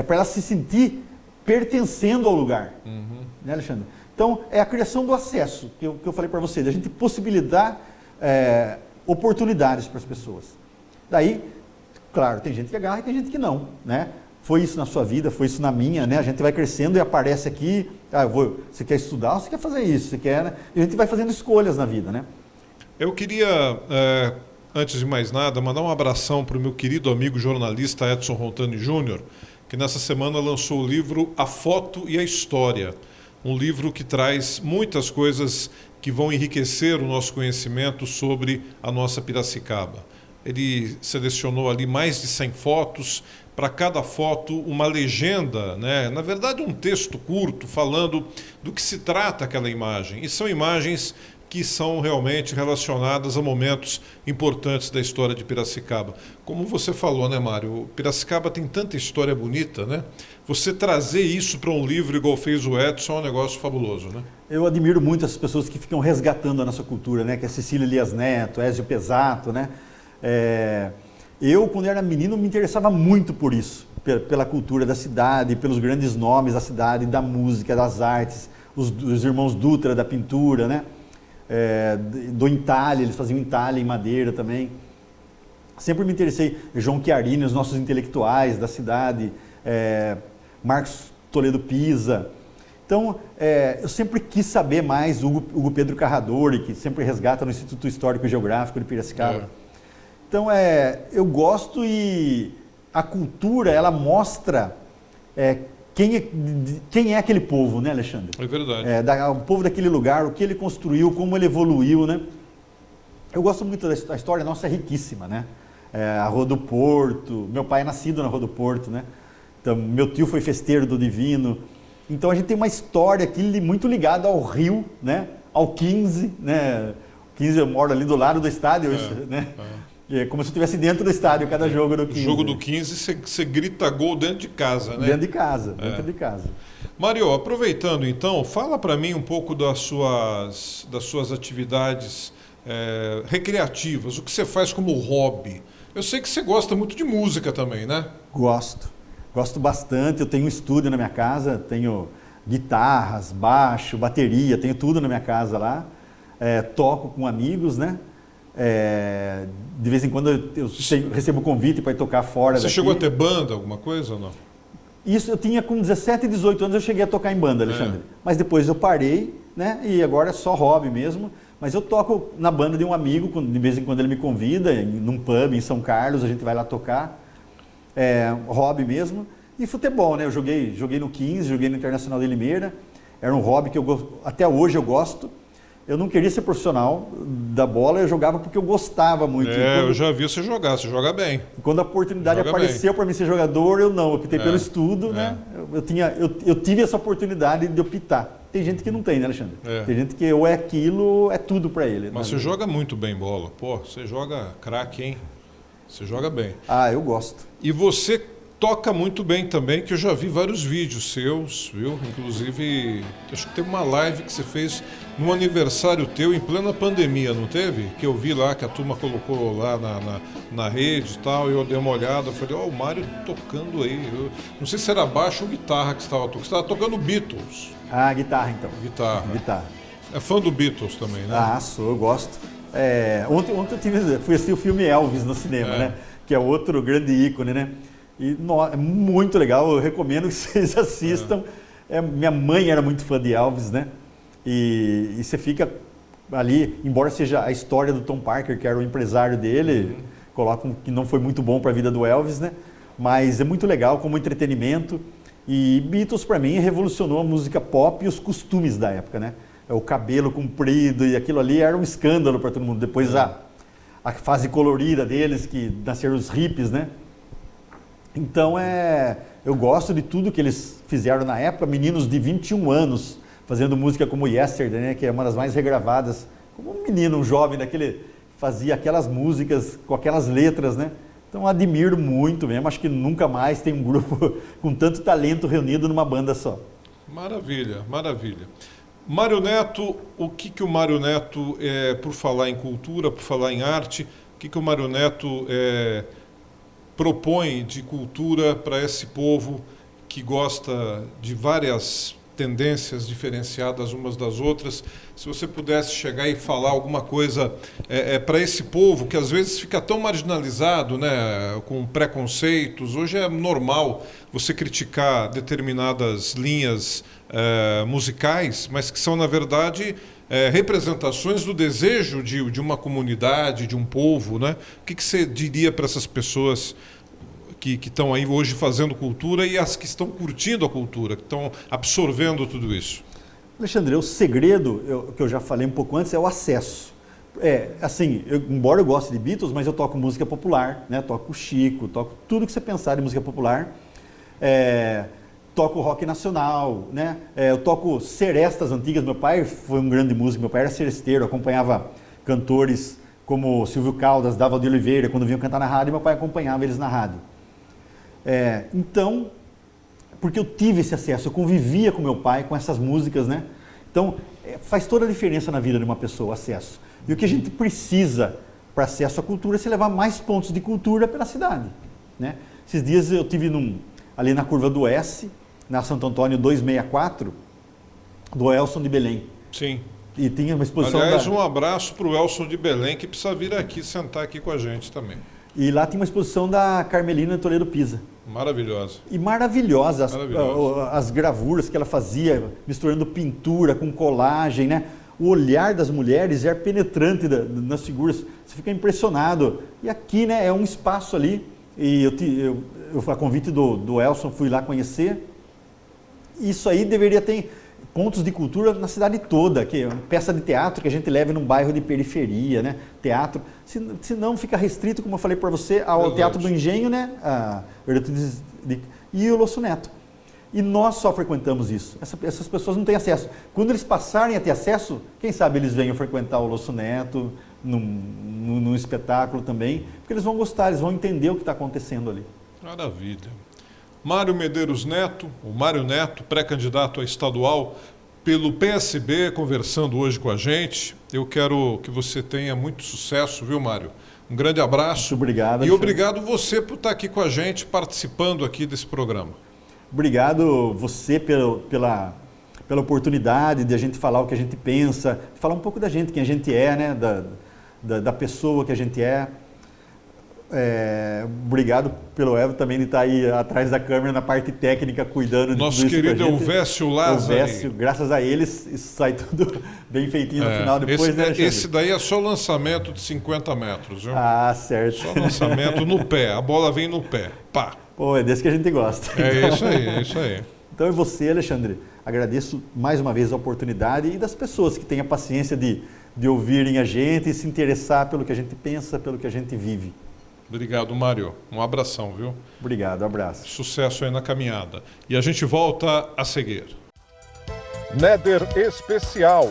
Para elas se sentir pertencendo ao lugar. Né, Alexandre? Então, é a criação do acesso, que eu falei para vocês, a gente possibilitar oportunidades para as pessoas. Daí, claro, tem gente que agarra e tem gente que não, né? Foi isso na sua vida, foi isso na minha, né? A gente vai crescendo e aparece aqui, você quer estudar, você quer fazer isso, você quer, né? E a gente vai fazendo escolhas na vida, né? Eu queria, antes de mais nada, mandar um abração para o meu querido amigo jornalista Edson Rontani Júnior, que nessa semana lançou o livro A Foto e a História, um livro que traz muitas coisas que vão enriquecer o nosso conhecimento sobre a nossa Piracicaba. Ele selecionou ali mais de 100 fotos, para cada foto uma legenda, né? Na verdade um texto curto falando do que se trata aquela imagem. E são imagens que são realmente relacionadas a momentos importantes da história de Piracicaba. Como você falou, né, Mário? Piracicaba tem tanta história bonita, né? Você trazer isso para um livro igual fez o Edson é um negócio fabuloso, né? Eu admiro muito essas pessoas que ficam resgatando a nossa cultura, né? Que é Cecília Elias Neto, Ézio Pesato, né? Eu, quando era menino, me interessava muito por isso, pela cultura da cidade, pelos grandes nomes da cidade, da música, das artes, os irmãos Dutra da pintura, né? Do entalhe, eles faziam entalhe em madeira também. Sempre me interessei, João Chiarini, os nossos intelectuais da cidade, Marcos Toledo Pisa. Então, eu sempre quis saber mais, Hugo Pedro Carradori, que sempre resgata no Instituto Histórico e Geográfico de Piracicaba. Então, eu gosto, e a cultura, ela mostra quem é aquele povo, né, Alexandre? É verdade. O povo daquele lugar, o que ele construiu, como ele evoluiu, né? Eu gosto muito da história, nossa é riquíssima, né? A Rua do Porto, meu pai é nascido na Rua do Porto, né? Então, meu tio foi festeiro do Divino. Então, a gente tem uma história aqui muito ligada ao Rio, né? Ao 15, né? 15 eu moro ali do lado do estádio, né? É como se eu estivesse dentro do estádio, cada jogo do 15. O jogo do 15, você grita gol dentro de casa, né? Dentro de casa, dentro de casa. Mário, aproveitando então, fala para mim um pouco das suas atividades recreativas, o que você faz como hobby. Eu sei que você gosta muito de música também, né? Gosto bastante, eu tenho um estúdio na minha casa, tenho guitarras, baixo, bateria, tenho tudo na minha casa lá. Toco com amigos, né? De vez em quando eu recebo convite para ir tocar fora daqui. Você chegou a ter banda, alguma coisa ou não? Isso, eu tinha com 17, 18 anos eu cheguei a tocar em banda, Alexandre. Mas depois eu parei, né? E agora é só hobby mesmo. Mas eu toco na banda de um amigo, de vez em quando ele me convida, num pub em São Carlos, a gente vai lá tocar. Hobby mesmo. E futebol, né? Eu joguei no 15, joguei no Internacional de Limeira. Era um hobby que até hoje eu gosto. Eu não queria ser profissional da bola, eu jogava porque eu gostava muito. Eu já vi você jogar, você joga bem. Quando a oportunidade apareceu para mim ser jogador, eu optei pelo estudo, né? Eu tive essa oportunidade de optar. Tem gente que não tem, né, Alexandre? Tem gente que ou é aquilo, é tudo para ele. Mas você joga muito bem bola. Pô, você joga craque, hein? Você joga bem. Eu gosto. E você toca muito bem também, que eu já vi vários vídeos seus, viu? Inclusive, acho que teve uma live que você fez num aniversário teu em plena pandemia, não teve? Que eu vi lá, que a turma colocou lá na rede e tal, e eu dei uma olhada, falei, o Mário tocando aí. Eu não sei se era baixo ou guitarra que você estava tocando. Você estava tocando Beatles. Guitarra então. Guitarra. É fã do Beatles também, né? Sou, eu gosto. Ontem eu fui assistir o filme Elvis no cinema, né? Que é outro grande ícone, né? E é muito legal, eu recomendo que vocês assistam. Minha mãe era muito fã de Elvis, né? E você fica ali, embora seja a história do Tom Parker, que era o empresário dele, colocam que não foi muito bom para a vida do Elvis, né? Mas é muito legal como entretenimento. E Beatles, para mim, revolucionou a música pop e os costumes da época, né? O cabelo comprido e aquilo ali era um escândalo para todo mundo. Depois a fase colorida deles, que nasceram os hippies, né? Então, eu gosto de tudo que eles fizeram na época. Meninos de 21 anos fazendo música como Yesterday, né? Que é uma das mais regravadas. Como um menino, um jovem daquele, fazia aquelas músicas com aquelas letras, né? Então, admiro muito mesmo. Acho que nunca mais tem um grupo com tanto talento reunido numa banda só. Maravilha, maravilha. Mário Neto, o que o Mário Neto, por falar em cultura, por falar em arte, o que o Mário Neto propõe de cultura para esse povo que gosta de várias tendências diferenciadas umas das outras? Se você pudesse chegar e falar alguma coisa para esse povo que às vezes fica tão marginalizado, né, com preconceitos. Hoje é normal você criticar determinadas linhas musicais, mas que são, na verdade, representações do desejo de uma comunidade, de um povo, né? O que você diria para essas pessoas que estão aí hoje fazendo cultura e as que estão curtindo a cultura, que estão absorvendo tudo isso? Alexandre, o segredo, que eu já falei um pouco antes, é o acesso. Assim, embora eu goste de Beatles, mas eu toco música popular, né? Toco Chico, toco tudo que você pensar de música popular. toco rock nacional, né? Eu toco serestas antigas. Meu pai foi um grande músico, meu pai era seresteiro, acompanhava cantores como Silvio Caldas, Dava de Oliveira, quando vinham cantar na rádio, meu pai acompanhava eles na rádio. Então, porque eu tive esse acesso, eu convivia com meu pai, com essas músicas, né? Então, faz toda a diferença na vida de uma pessoa, o acesso. E o que a gente precisa para acesso à cultura é se levar mais pontos de cultura pela cidade, né? Esses dias eu tive ali na curva do S, na Santo Antônio 264, do Elson de Belém. Sim. E tinha uma exposição... Aliás, um abraço para o Elson de Belém, que precisa vir aqui, sentar aqui com a gente também. E lá tinha uma exposição da Carmelina Toledo Pisa. Maravilhosa. E maravilhosa, Maravilhosa. As gravuras que ela fazia, misturando pintura com colagem, né? O olhar das mulheres é penetrante nas figuras, você fica impressionado. E aqui, né, é um espaço ali, e eu a convite do Elson, fui lá conhecer. Isso aí deveria ter pontos de cultura na cidade toda, que é uma peça de teatro que a gente leve num bairro de periferia, né? Teatro, se não fica restrito, como eu falei para você, ao Verdade. Teatro do Engenho, né? E o Losso Neto. E nós só frequentamos isso. Essas pessoas não têm acesso. Quando eles passarem a ter acesso, quem sabe eles venham frequentar o Losso Neto, num espetáculo também, porque eles vão gostar, eles vão entender o que está acontecendo ali. Maravilha. Mário Medeiros Neto, o Mário Neto, pré-candidato a estadual pelo PSB, conversando hoje com a gente. Eu quero que você tenha muito sucesso, viu, Mário? Um grande abraço. Muito obrigado. E obrigado você por estar aqui com a gente, participando aqui desse programa. Obrigado você pela oportunidade de a gente falar o que a gente pensa, de falar um pouco da gente, quem a gente é, né? Da pessoa que a gente é. Obrigado pelo Evo também de estar aí atrás da câmera na parte técnica, cuidando de Nosso tudo isso. querido Elvésio Lázaro. Elvésio, graças a eles, isso sai tudo bem feitinho no final depois, né, Alexandre? Esse daí é só lançamento de 50 metros, viu? Ah, certo. Só lançamento no pé, a bola vem no pé, pá. Pô, é desse que a gente gosta. É isso aí, é isso aí. Então, e você, Alexandre, agradeço mais uma vez a oportunidade e das pessoas que têm a paciência de ouvirem a gente e se interessar pelo que a gente pensa, pelo que a gente vive. Obrigado, Mário. Um abração, viu? Obrigado, abraço. Sucesso aí na caminhada. E a gente volta a seguir. Néder Especial.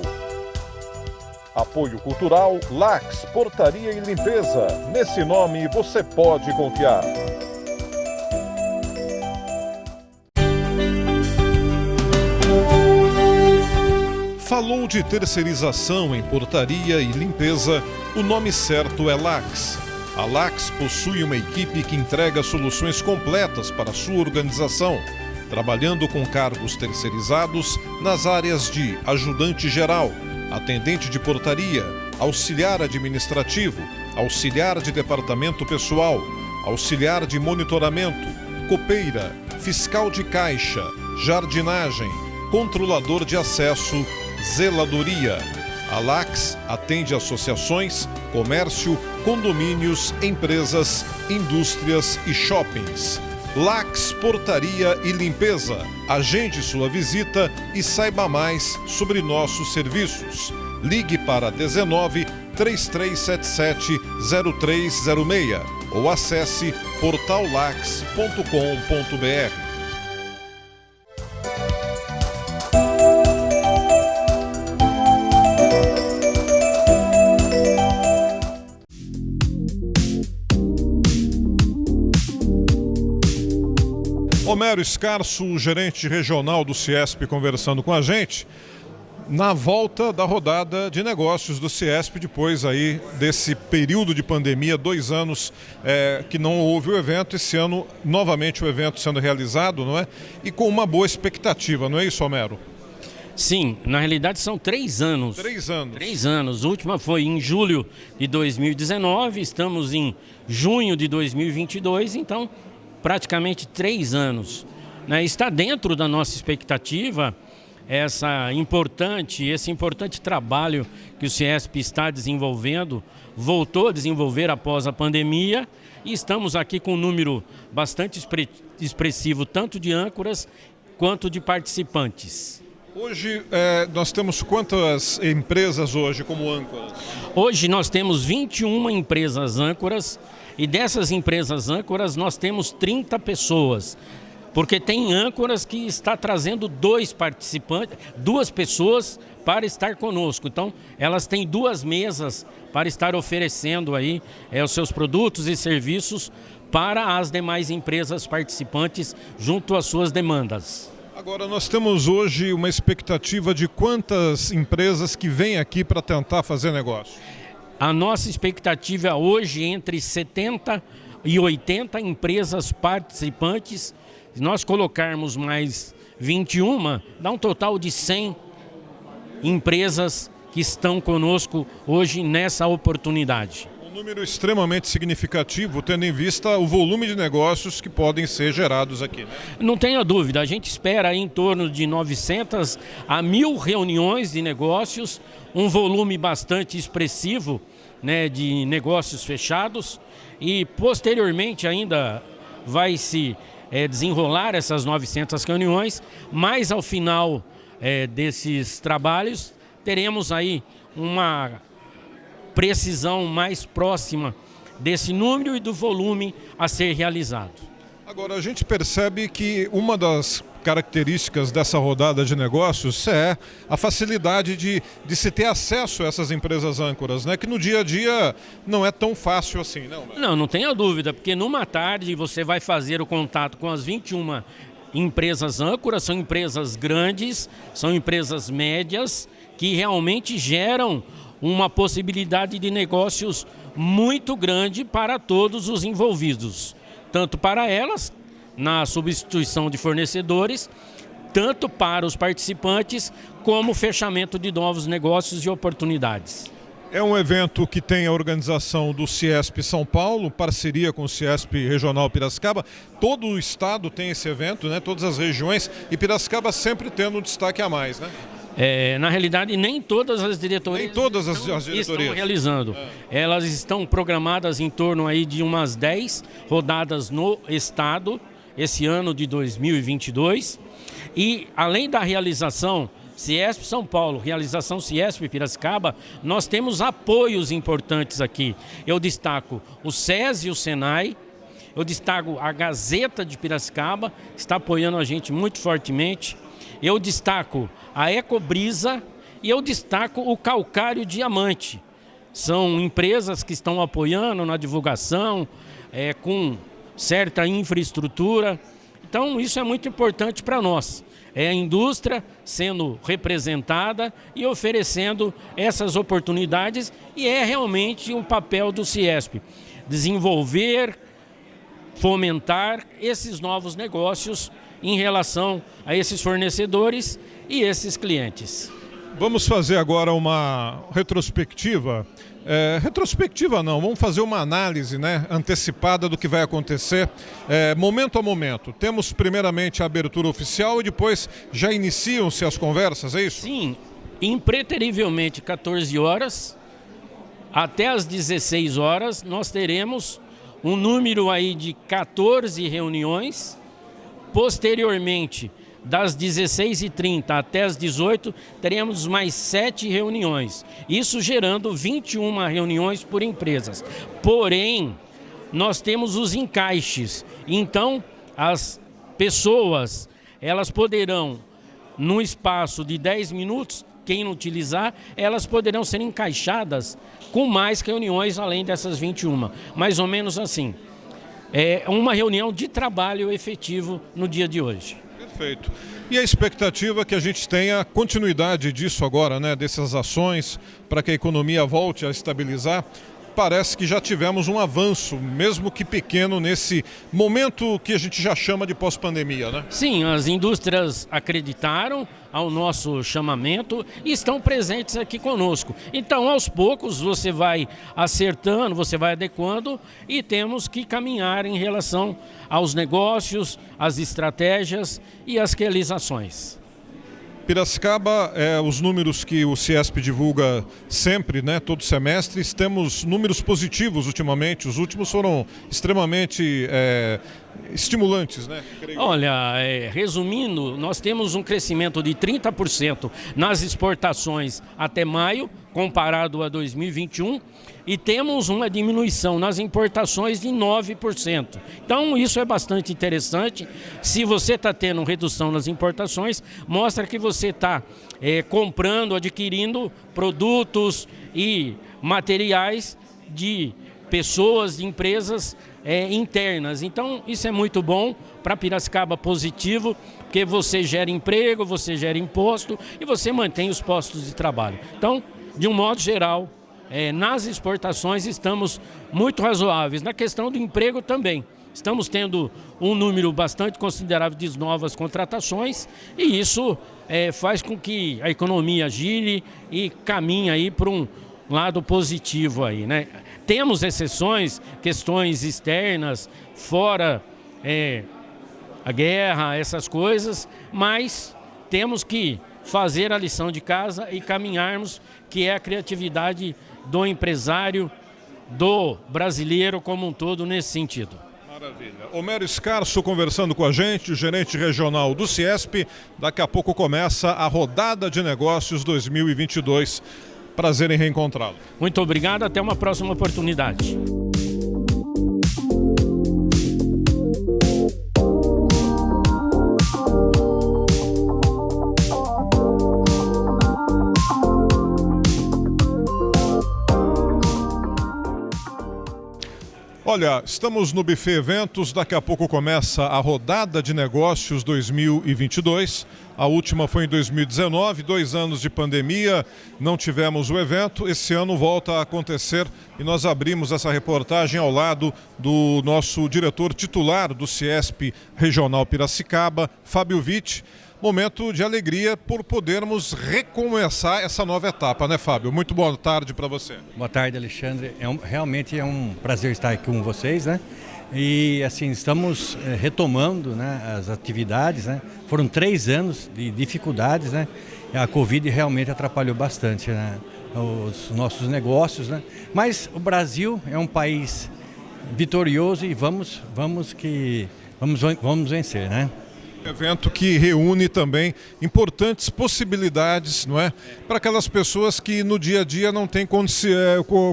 Apoio Cultural Lax, Portaria e Limpeza. Nesse nome você pode confiar. Falou de terceirização em portaria e limpeza, o nome certo é Lax. A Lax possui uma equipe que entrega soluções completas para a sua organização, trabalhando com cargos terceirizados nas áreas de ajudante geral, atendente de portaria, auxiliar administrativo, auxiliar de departamento pessoal, auxiliar de monitoramento, copeira, fiscal de caixa, jardinagem, controlador de acesso, zeladoria. A Lax atende associações, comércio, condomínios, empresas, indústrias e shoppings. Lax Portaria e Limpeza. Agende sua visita e saiba mais sobre nossos serviços. Ligue para 19 3377 0306 ou acesse portallax.com.br. Homero Escarso, gerente regional do Ciesp, conversando com a gente na volta da rodada de negócios do Ciesp, depois aí desse período de pandemia, 2 anos que não houve o evento, esse ano novamente o evento sendo realizado, não é? E com uma boa expectativa, não é isso, Homero? Sim, na realidade são 3 anos. 3 anos. 3 anos. A última foi em julho de 2019, estamos em junho de 2022, então praticamente 3 anos. Está dentro da nossa expectativa esse importante trabalho que o Ciesp está desenvolvendo, voltou a desenvolver após a pandemia, e estamos aqui com um número bastante expressivo, tanto de âncoras quanto de participantes. Hoje nós temos quantas empresas hoje como âncoras? Hoje nós temos 21 empresas âncoras, e dessas empresas âncoras nós temos 30 pessoas. Porque tem âncoras que está trazendo dois participantes, duas pessoas para estar conosco. Então, elas têm duas mesas para estar oferecendo aí os seus produtos e serviços para as demais empresas participantes junto às suas demandas. Agora, nós temos hoje uma expectativa de quantas empresas que vêm aqui para tentar fazer negócio? A nossa expectativa hoje é entre 70 e 80 empresas participantes. Se nós colocarmos mais 21, dá um total de 100 empresas que estão conosco hoje nessa oportunidade. Um número extremamente significativo, tendo em vista o volume de negócios que podem ser gerados aqui, né? Não tenha dúvida, a gente espera em torno de 900 a 1.000 reuniões de negócios, um volume bastante expressivo, né, de negócios fechados, e posteriormente ainda vai se desenrolar essas 900 reuniões, mas ao final desses trabalhos teremos aí uma precisão mais próxima desse número e do volume a ser realizado. Agora, a gente percebe que uma das características dessa rodada de negócios é a facilidade de se ter acesso a essas empresas âncoras, né? Que no dia a dia não é tão fácil assim, não? Não tenha dúvida, porque numa tarde você vai fazer o contato com as 21 empresas âncoras, são empresas grandes, são empresas médias, que realmente geram uma possibilidade de negócios muito grande para todos os envolvidos, tanto para elas, na substituição de fornecedores, tanto para os participantes, como o fechamento de novos negócios e oportunidades. É um evento que tem a organização do Ciesp São Paulo, parceria com o Ciesp Regional Piracicaba. Todo o estado tem esse evento, né? Todas as regiões, e Piracicaba sempre tendo um destaque a mais, né? Na realidade, nem todas as diretorias, estão realizando. Elas estão programadas em torno aí de umas 10 rodadas no estado, esse ano de 2022. E além da realização Ciesp São Paulo, realização Ciesp Piracicaba, nós temos apoios importantes aqui. Eu destaco o SES e o Senai, eu destaco a Gazeta de Piracicaba, que está apoiando a gente muito fortemente. Eu destaco a Ecobrisa e eu destaco o Calcário Diamante. São empresas que estão apoiando na divulgação, com certa infraestrutura. Então isso é muito importante para nós. É a indústria sendo representada e oferecendo essas oportunidades, e é realmente o papel do Ciesp. Desenvolver, fomentar esses novos negócios em relação a esses fornecedores e esses clientes. Vamos fazer agora uma retrospectiva. Retrospectiva não, vamos fazer uma análise, né, antecipada do que vai acontecer momento a momento. Temos primeiramente a abertura oficial e depois já iniciam-se as conversas, é isso? Sim, impreterivelmente 14 horas até as 16 horas nós teremos um número aí de 14 reuniões. Posteriormente, das 16h30 até as 18h, teremos mais 7 reuniões. Isso gerando 21 reuniões por empresas. Porém, nós temos os encaixes. Então, as pessoas, elas poderão, num espaço de 10 minutos, quem não utilizar, elas poderão ser encaixadas com mais reuniões além dessas 21. Mais ou menos assim. É uma reunião de trabalho efetivo no dia de hoje. Perfeito. E a expectativa é que a gente tenha continuidade disso agora, né? Dessas ações, para que a economia volte a estabilizar. Parece que já tivemos um avanço, mesmo que pequeno, nesse momento que a gente já chama de pós-pandemia, né? Sim, as indústrias acreditaram ao nosso chamamento e estão presentes aqui conosco. Então, aos poucos, você vai acertando, você vai adequando, e temos que caminhar em relação aos negócios, às estratégias e às realizações. Piracicaba, os números que o Ciesp divulga sempre, né, todo semestre, temos números positivos ultimamente. Os últimos foram extremamente estimulantes, né? Olha, resumindo, nós temos um crescimento de 30% nas exportações até maio, comparado a 2021, e temos uma diminuição nas importações de 9%. Então isso é bastante interessante. Se você está tendo redução nas importações, mostra que você está comprando, adquirindo produtos e materiais de pessoas, de empresas internas. Então isso é muito bom para Piracicaba, positivo, porque você gera emprego, você gera imposto e você mantém os postos de trabalho. Então, de um modo geral, nas exportações estamos muito razoáveis. Na questão do emprego também. Estamos tendo um número bastante considerável de novas contratações e isso faz com que a economia gire e caminhe aí para um lado positivo aí, né? Temos exceções, questões externas, fora a guerra, essas coisas, mas temos que fazer a lição de casa e caminharmos, que é a criatividade do empresário, do brasileiro como um todo nesse sentido. Maravilha. Homero Escarso conversando com a gente, o gerente regional do CIESP. Daqui a pouco começa a rodada de negócios 2022. Prazer em reencontrá-lo. Muito obrigado, até uma próxima oportunidade. Olha, estamos no Buffet Eventos, daqui a pouco começa a rodada de negócios 2022. A última foi em 2019, 2 anos de pandemia, não tivemos o evento. Esse ano volta a acontecer e nós abrimos essa reportagem ao lado do nosso diretor titular do CIESP Regional Piracicaba, Fábio Witt. Momento de alegria por podermos recomeçar essa nova etapa, né, Fábio? Muito boa tarde para você. Boa tarde, Alexandre. Realmente é um prazer estar aqui com vocês, né? E assim, estamos retomando, né, as atividades, né? Foram 3 anos de dificuldades, né? A Covid realmente atrapalhou bastante, né, os nossos negócios, né? Mas o Brasil é um país vitorioso e vamos vencer, né? Evento que reúne também importantes possibilidades, não é? Para aquelas pessoas que no dia a dia não têm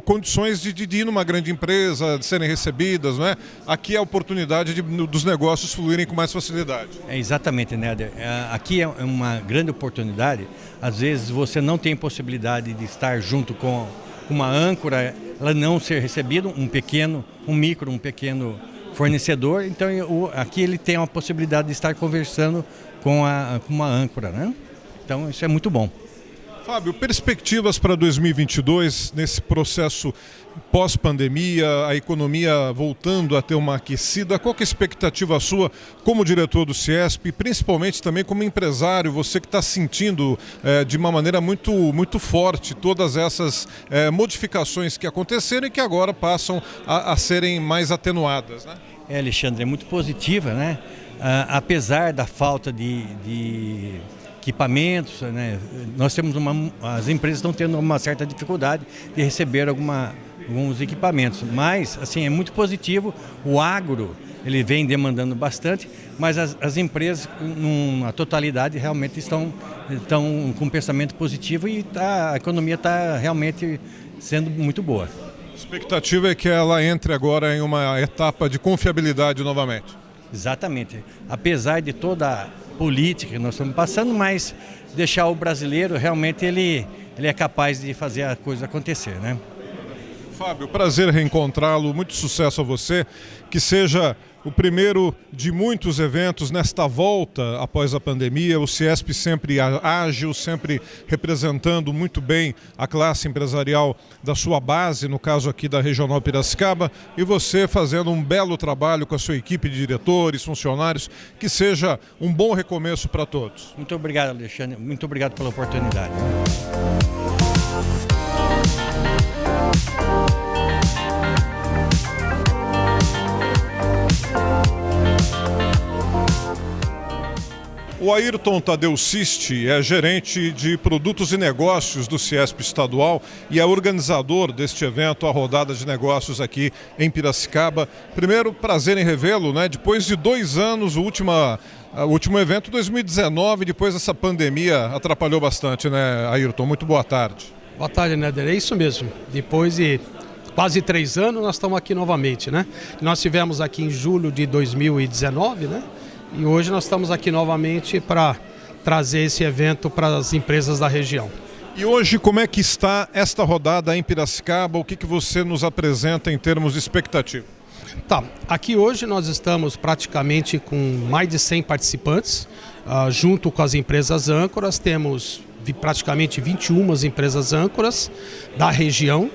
condições de ir numa grande empresa, de serem recebidas, não é? Aqui é a oportunidade dos negócios fluírem com mais facilidade. Exatamente, Néder. Aqui é uma grande oportunidade. Às vezes você não tem possibilidade de estar junto com uma âncora, ela não ser recebida, um pequeno fornecedor, então aqui ele tem a possibilidade de estar conversando com uma âncora, né? Então isso é muito bom. Fábio, perspectivas para 2022 nesse processo pós-pandemia, a economia voltando a ter uma aquecida. Qual que é a expectativa sua como diretor do CIESP, principalmente também como empresário, você que está sentindo de uma maneira muito forte todas essas modificações que aconteceram e que agora passam a serem mais atenuadas, né? Alexandre, é muito positiva, né? Apesar da falta de equipamentos, né? Nós temos as empresas estão tendo uma certa dificuldade de receber alguns equipamentos, mas assim é muito positivo. O agro ele vem demandando bastante, mas as empresas na totalidade realmente estão com um pensamento positivo e a economia está realmente sendo muito boa. A expectativa é que ela entre agora em uma etapa de confiabilidade novamente. Exatamente. Apesar de toda a política que nós estamos passando, mas deixar o brasileiro, realmente ele é capaz de fazer a coisa acontecer, né? Fábio, prazer reencontrá-lo, muito sucesso a você, que seja o primeiro de muitos eventos nesta volta após a pandemia, o CIESP sempre ágil, sempre representando muito bem a classe empresarial da sua base, no caso aqui da Regional Piracicaba, e você fazendo um belo trabalho com a sua equipe de diretores, funcionários, que seja um bom recomeço para todos. Muito obrigado, Alexandre, muito obrigado pela oportunidade. O Ayrton Tadeu Sisti é gerente de produtos e negócios do CIESP estadual e é organizador deste evento, a rodada de negócios aqui em Piracicaba. Primeiro, prazer em revê-lo, né? Depois de 2 anos, o último evento 2019, depois dessa pandemia atrapalhou bastante, né, Ayrton? Muito boa tarde. Boa tarde, Néder. É isso mesmo. Depois de quase 3 anos, nós estamos aqui novamente, né? Nós estivemos aqui em julho de 2019, né? E hoje nós estamos aqui novamente para trazer esse evento para as empresas da região. E hoje, como é que está esta rodada em Piracicaba? O que você nos apresenta em termos de expectativa? Tá, aqui hoje nós estamos praticamente com mais de 100 participantes, junto com as empresas âncoras. Temos praticamente 21 empresas âncoras da região,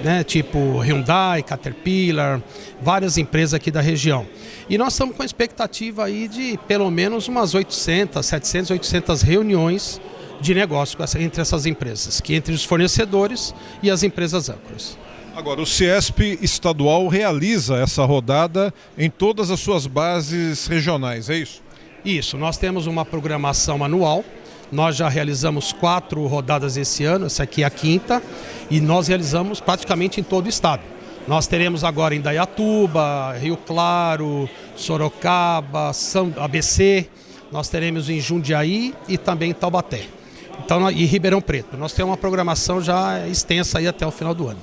né, tipo Hyundai, Caterpillar, várias empresas aqui da região. E nós estamos com a expectativa aí de pelo menos umas 700, 800 reuniões de negócio entre essas empresas, que entre os fornecedores e as empresas âncoras. Agora, o CIESP estadual realiza essa rodada em todas as suas bases regionais, é isso? Isso, nós temos uma programação anual. Nós já realizamos 4 rodadas esse ano, essa aqui é a 5ª, e nós realizamos praticamente em todo o estado. Nós teremos agora em Dayatuba, Rio Claro, Sorocaba, ABC, nós teremos em Jundiaí e também em Taubaté. Então, e Ribeirão Preto. Nós temos uma programação já extensa aí até o final do ano.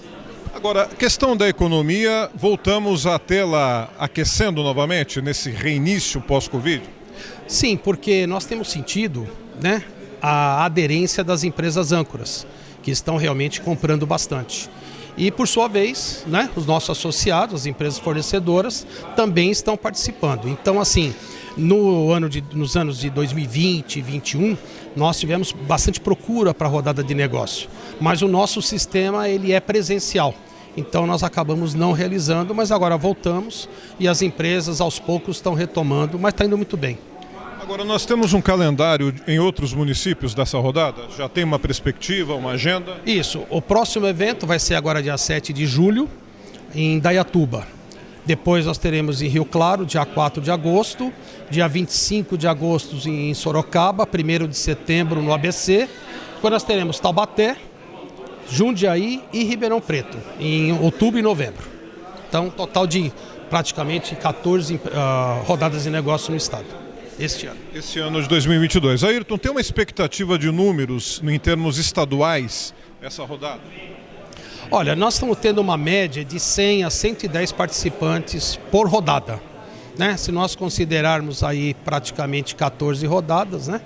Agora, questão da economia, voltamos a tê-la aquecendo novamente nesse reinício pós-Covid? Sim, porque nós temos sentido, né, a aderência das empresas âncoras, que estão realmente comprando bastante. E, por sua vez, né, os nossos associados, as empresas fornecedoras, também estão participando. Então, assim, nos anos de 2020 e 2021, nós tivemos bastante procura para a rodada de negócio. Mas o nosso sistema ele é presencial. Então, nós acabamos não realizando, mas agora voltamos e as empresas, aos poucos, estão retomando, mas está indo muito bem. Agora, nós temos um calendário em outros municípios dessa rodada? Já tem uma perspectiva, uma agenda? Isso. O próximo evento vai ser agora dia 7 de julho, em Dayatuba. Depois nós teremos em Rio Claro, dia 4 de agosto, dia 25 de agosto em Sorocaba, 1º de setembro no ABC. Depois nós teremos Taubaté, Jundiaí e Ribeirão Preto, em outubro e novembro. Então, total de praticamente 14 rodadas de negócio no estado. Este ano de 2022. Ayrton, tem uma expectativa de números em termos estaduais essa rodada? Olha, nós estamos tendo uma média de 100 a 110 participantes por rodada, né? Se nós considerarmos aí praticamente 14 rodadas, né?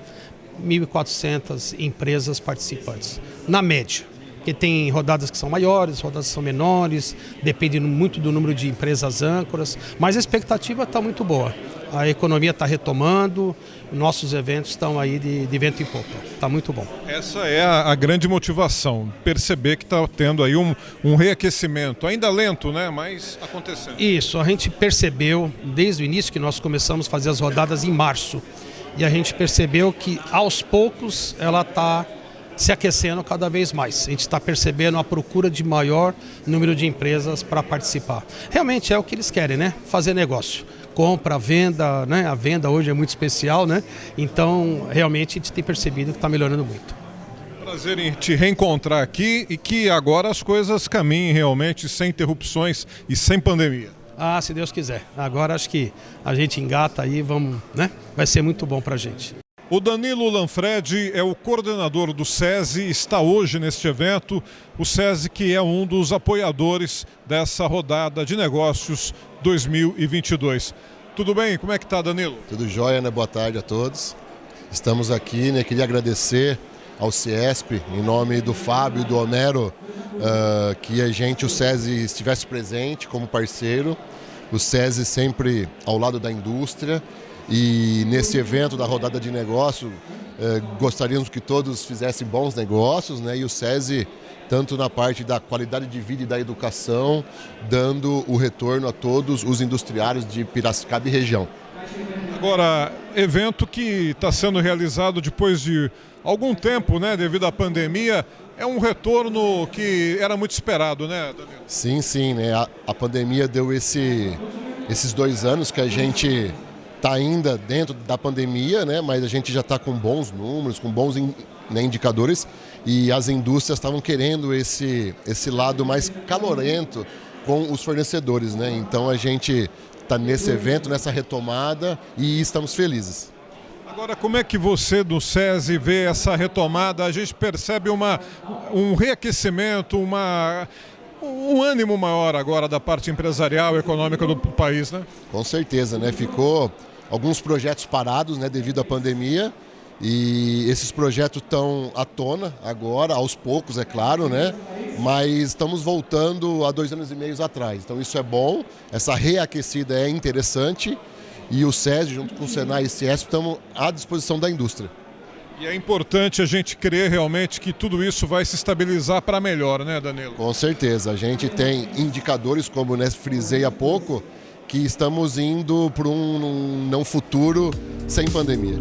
1.400 empresas participantes, na média. Porque tem rodadas que são maiores, rodadas que são menores, depende muito do número de empresas âncoras, mas a expectativa está muito boa. A economia está retomando, nossos eventos estão aí de vento em popa, está muito bom. Essa é a grande motivação, perceber que está tendo aí um reaquecimento, ainda lento, né, mas acontecendo. Isso, a gente percebeu desde o início que nós começamos a fazer as rodadas em março, e a gente percebeu que aos poucos ela está se aquecendo cada vez mais. A gente está percebendo a procura de maior número de empresas para participar. Realmente é o que eles querem, né? Fazer negócio. Compra, venda, né? A venda hoje é muito especial, né? Então, realmente, a gente tem percebido que está melhorando muito. Prazer em te reencontrar aqui e que agora as coisas caminhem realmente sem interrupções e sem pandemia. Ah, se Deus quiser. Agora acho que a gente engata aí, vamos, né? Vai ser muito bom para a gente. O Danilo Lanfredi é o coordenador do SESI, está hoje neste evento. O SESI que é um dos apoiadores dessa rodada de negócios 2022. Tudo bem? Como é que está, Danilo? Tudo jóia, né? Boa tarde a todos. Estamos aqui, né? Queria agradecer ao CIESP, em nome do Fábio e do Homero, que o SESI estivesse presente como parceiro. O SESI sempre ao lado da indústria. E nesse evento da rodada de negócio, gostaríamos que todos fizessem bons negócios, né? E o SESI, tanto na parte da qualidade de vida e da educação, dando o retorno a todos os industriários de Piracicaba e região. Agora, evento que está sendo realizado depois de algum tempo, né? Devido à pandemia, é um retorno que era muito esperado, né, Danilo? Sim, né? A pandemia deu esses 2 anos que a gente está ainda dentro da pandemia, né? Mas a gente já está com bons números, com bons indicadores, e as indústrias estavam querendo esse lado mais calorento com os fornecedores, né? Então a gente está nesse evento, nessa retomada, e estamos felizes. Agora, como é que você do SESI vê essa retomada? A gente percebe um reaquecimento, um ânimo maior agora da parte empresarial e econômica do país, né? Com certeza, né? Ficou alguns projetos parados, né, devido à pandemia, e esses projetos estão à tona agora, aos poucos, é claro, né? Mas estamos voltando a 2 anos e meio atrás. Então isso é bom, essa reaquecida é interessante, e o SESI, junto com o Senai e o CIESP, estamos à disposição da indústria. E é importante a gente crer realmente que tudo isso vai se estabilizar para melhor, né, Danilo? Com certeza, a gente tem indicadores, como eu frisei há pouco, que estamos indo para um não futuro sem pandemia.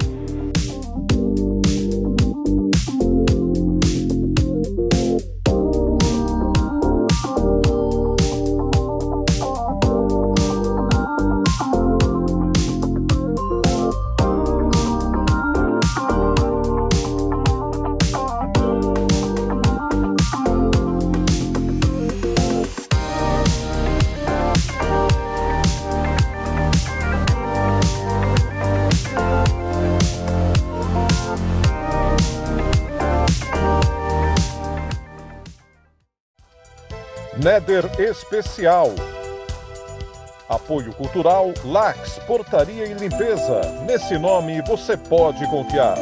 Néder Especial. Apoio Cultural Lax Portaria e Limpeza. Nesse nome você pode confiar.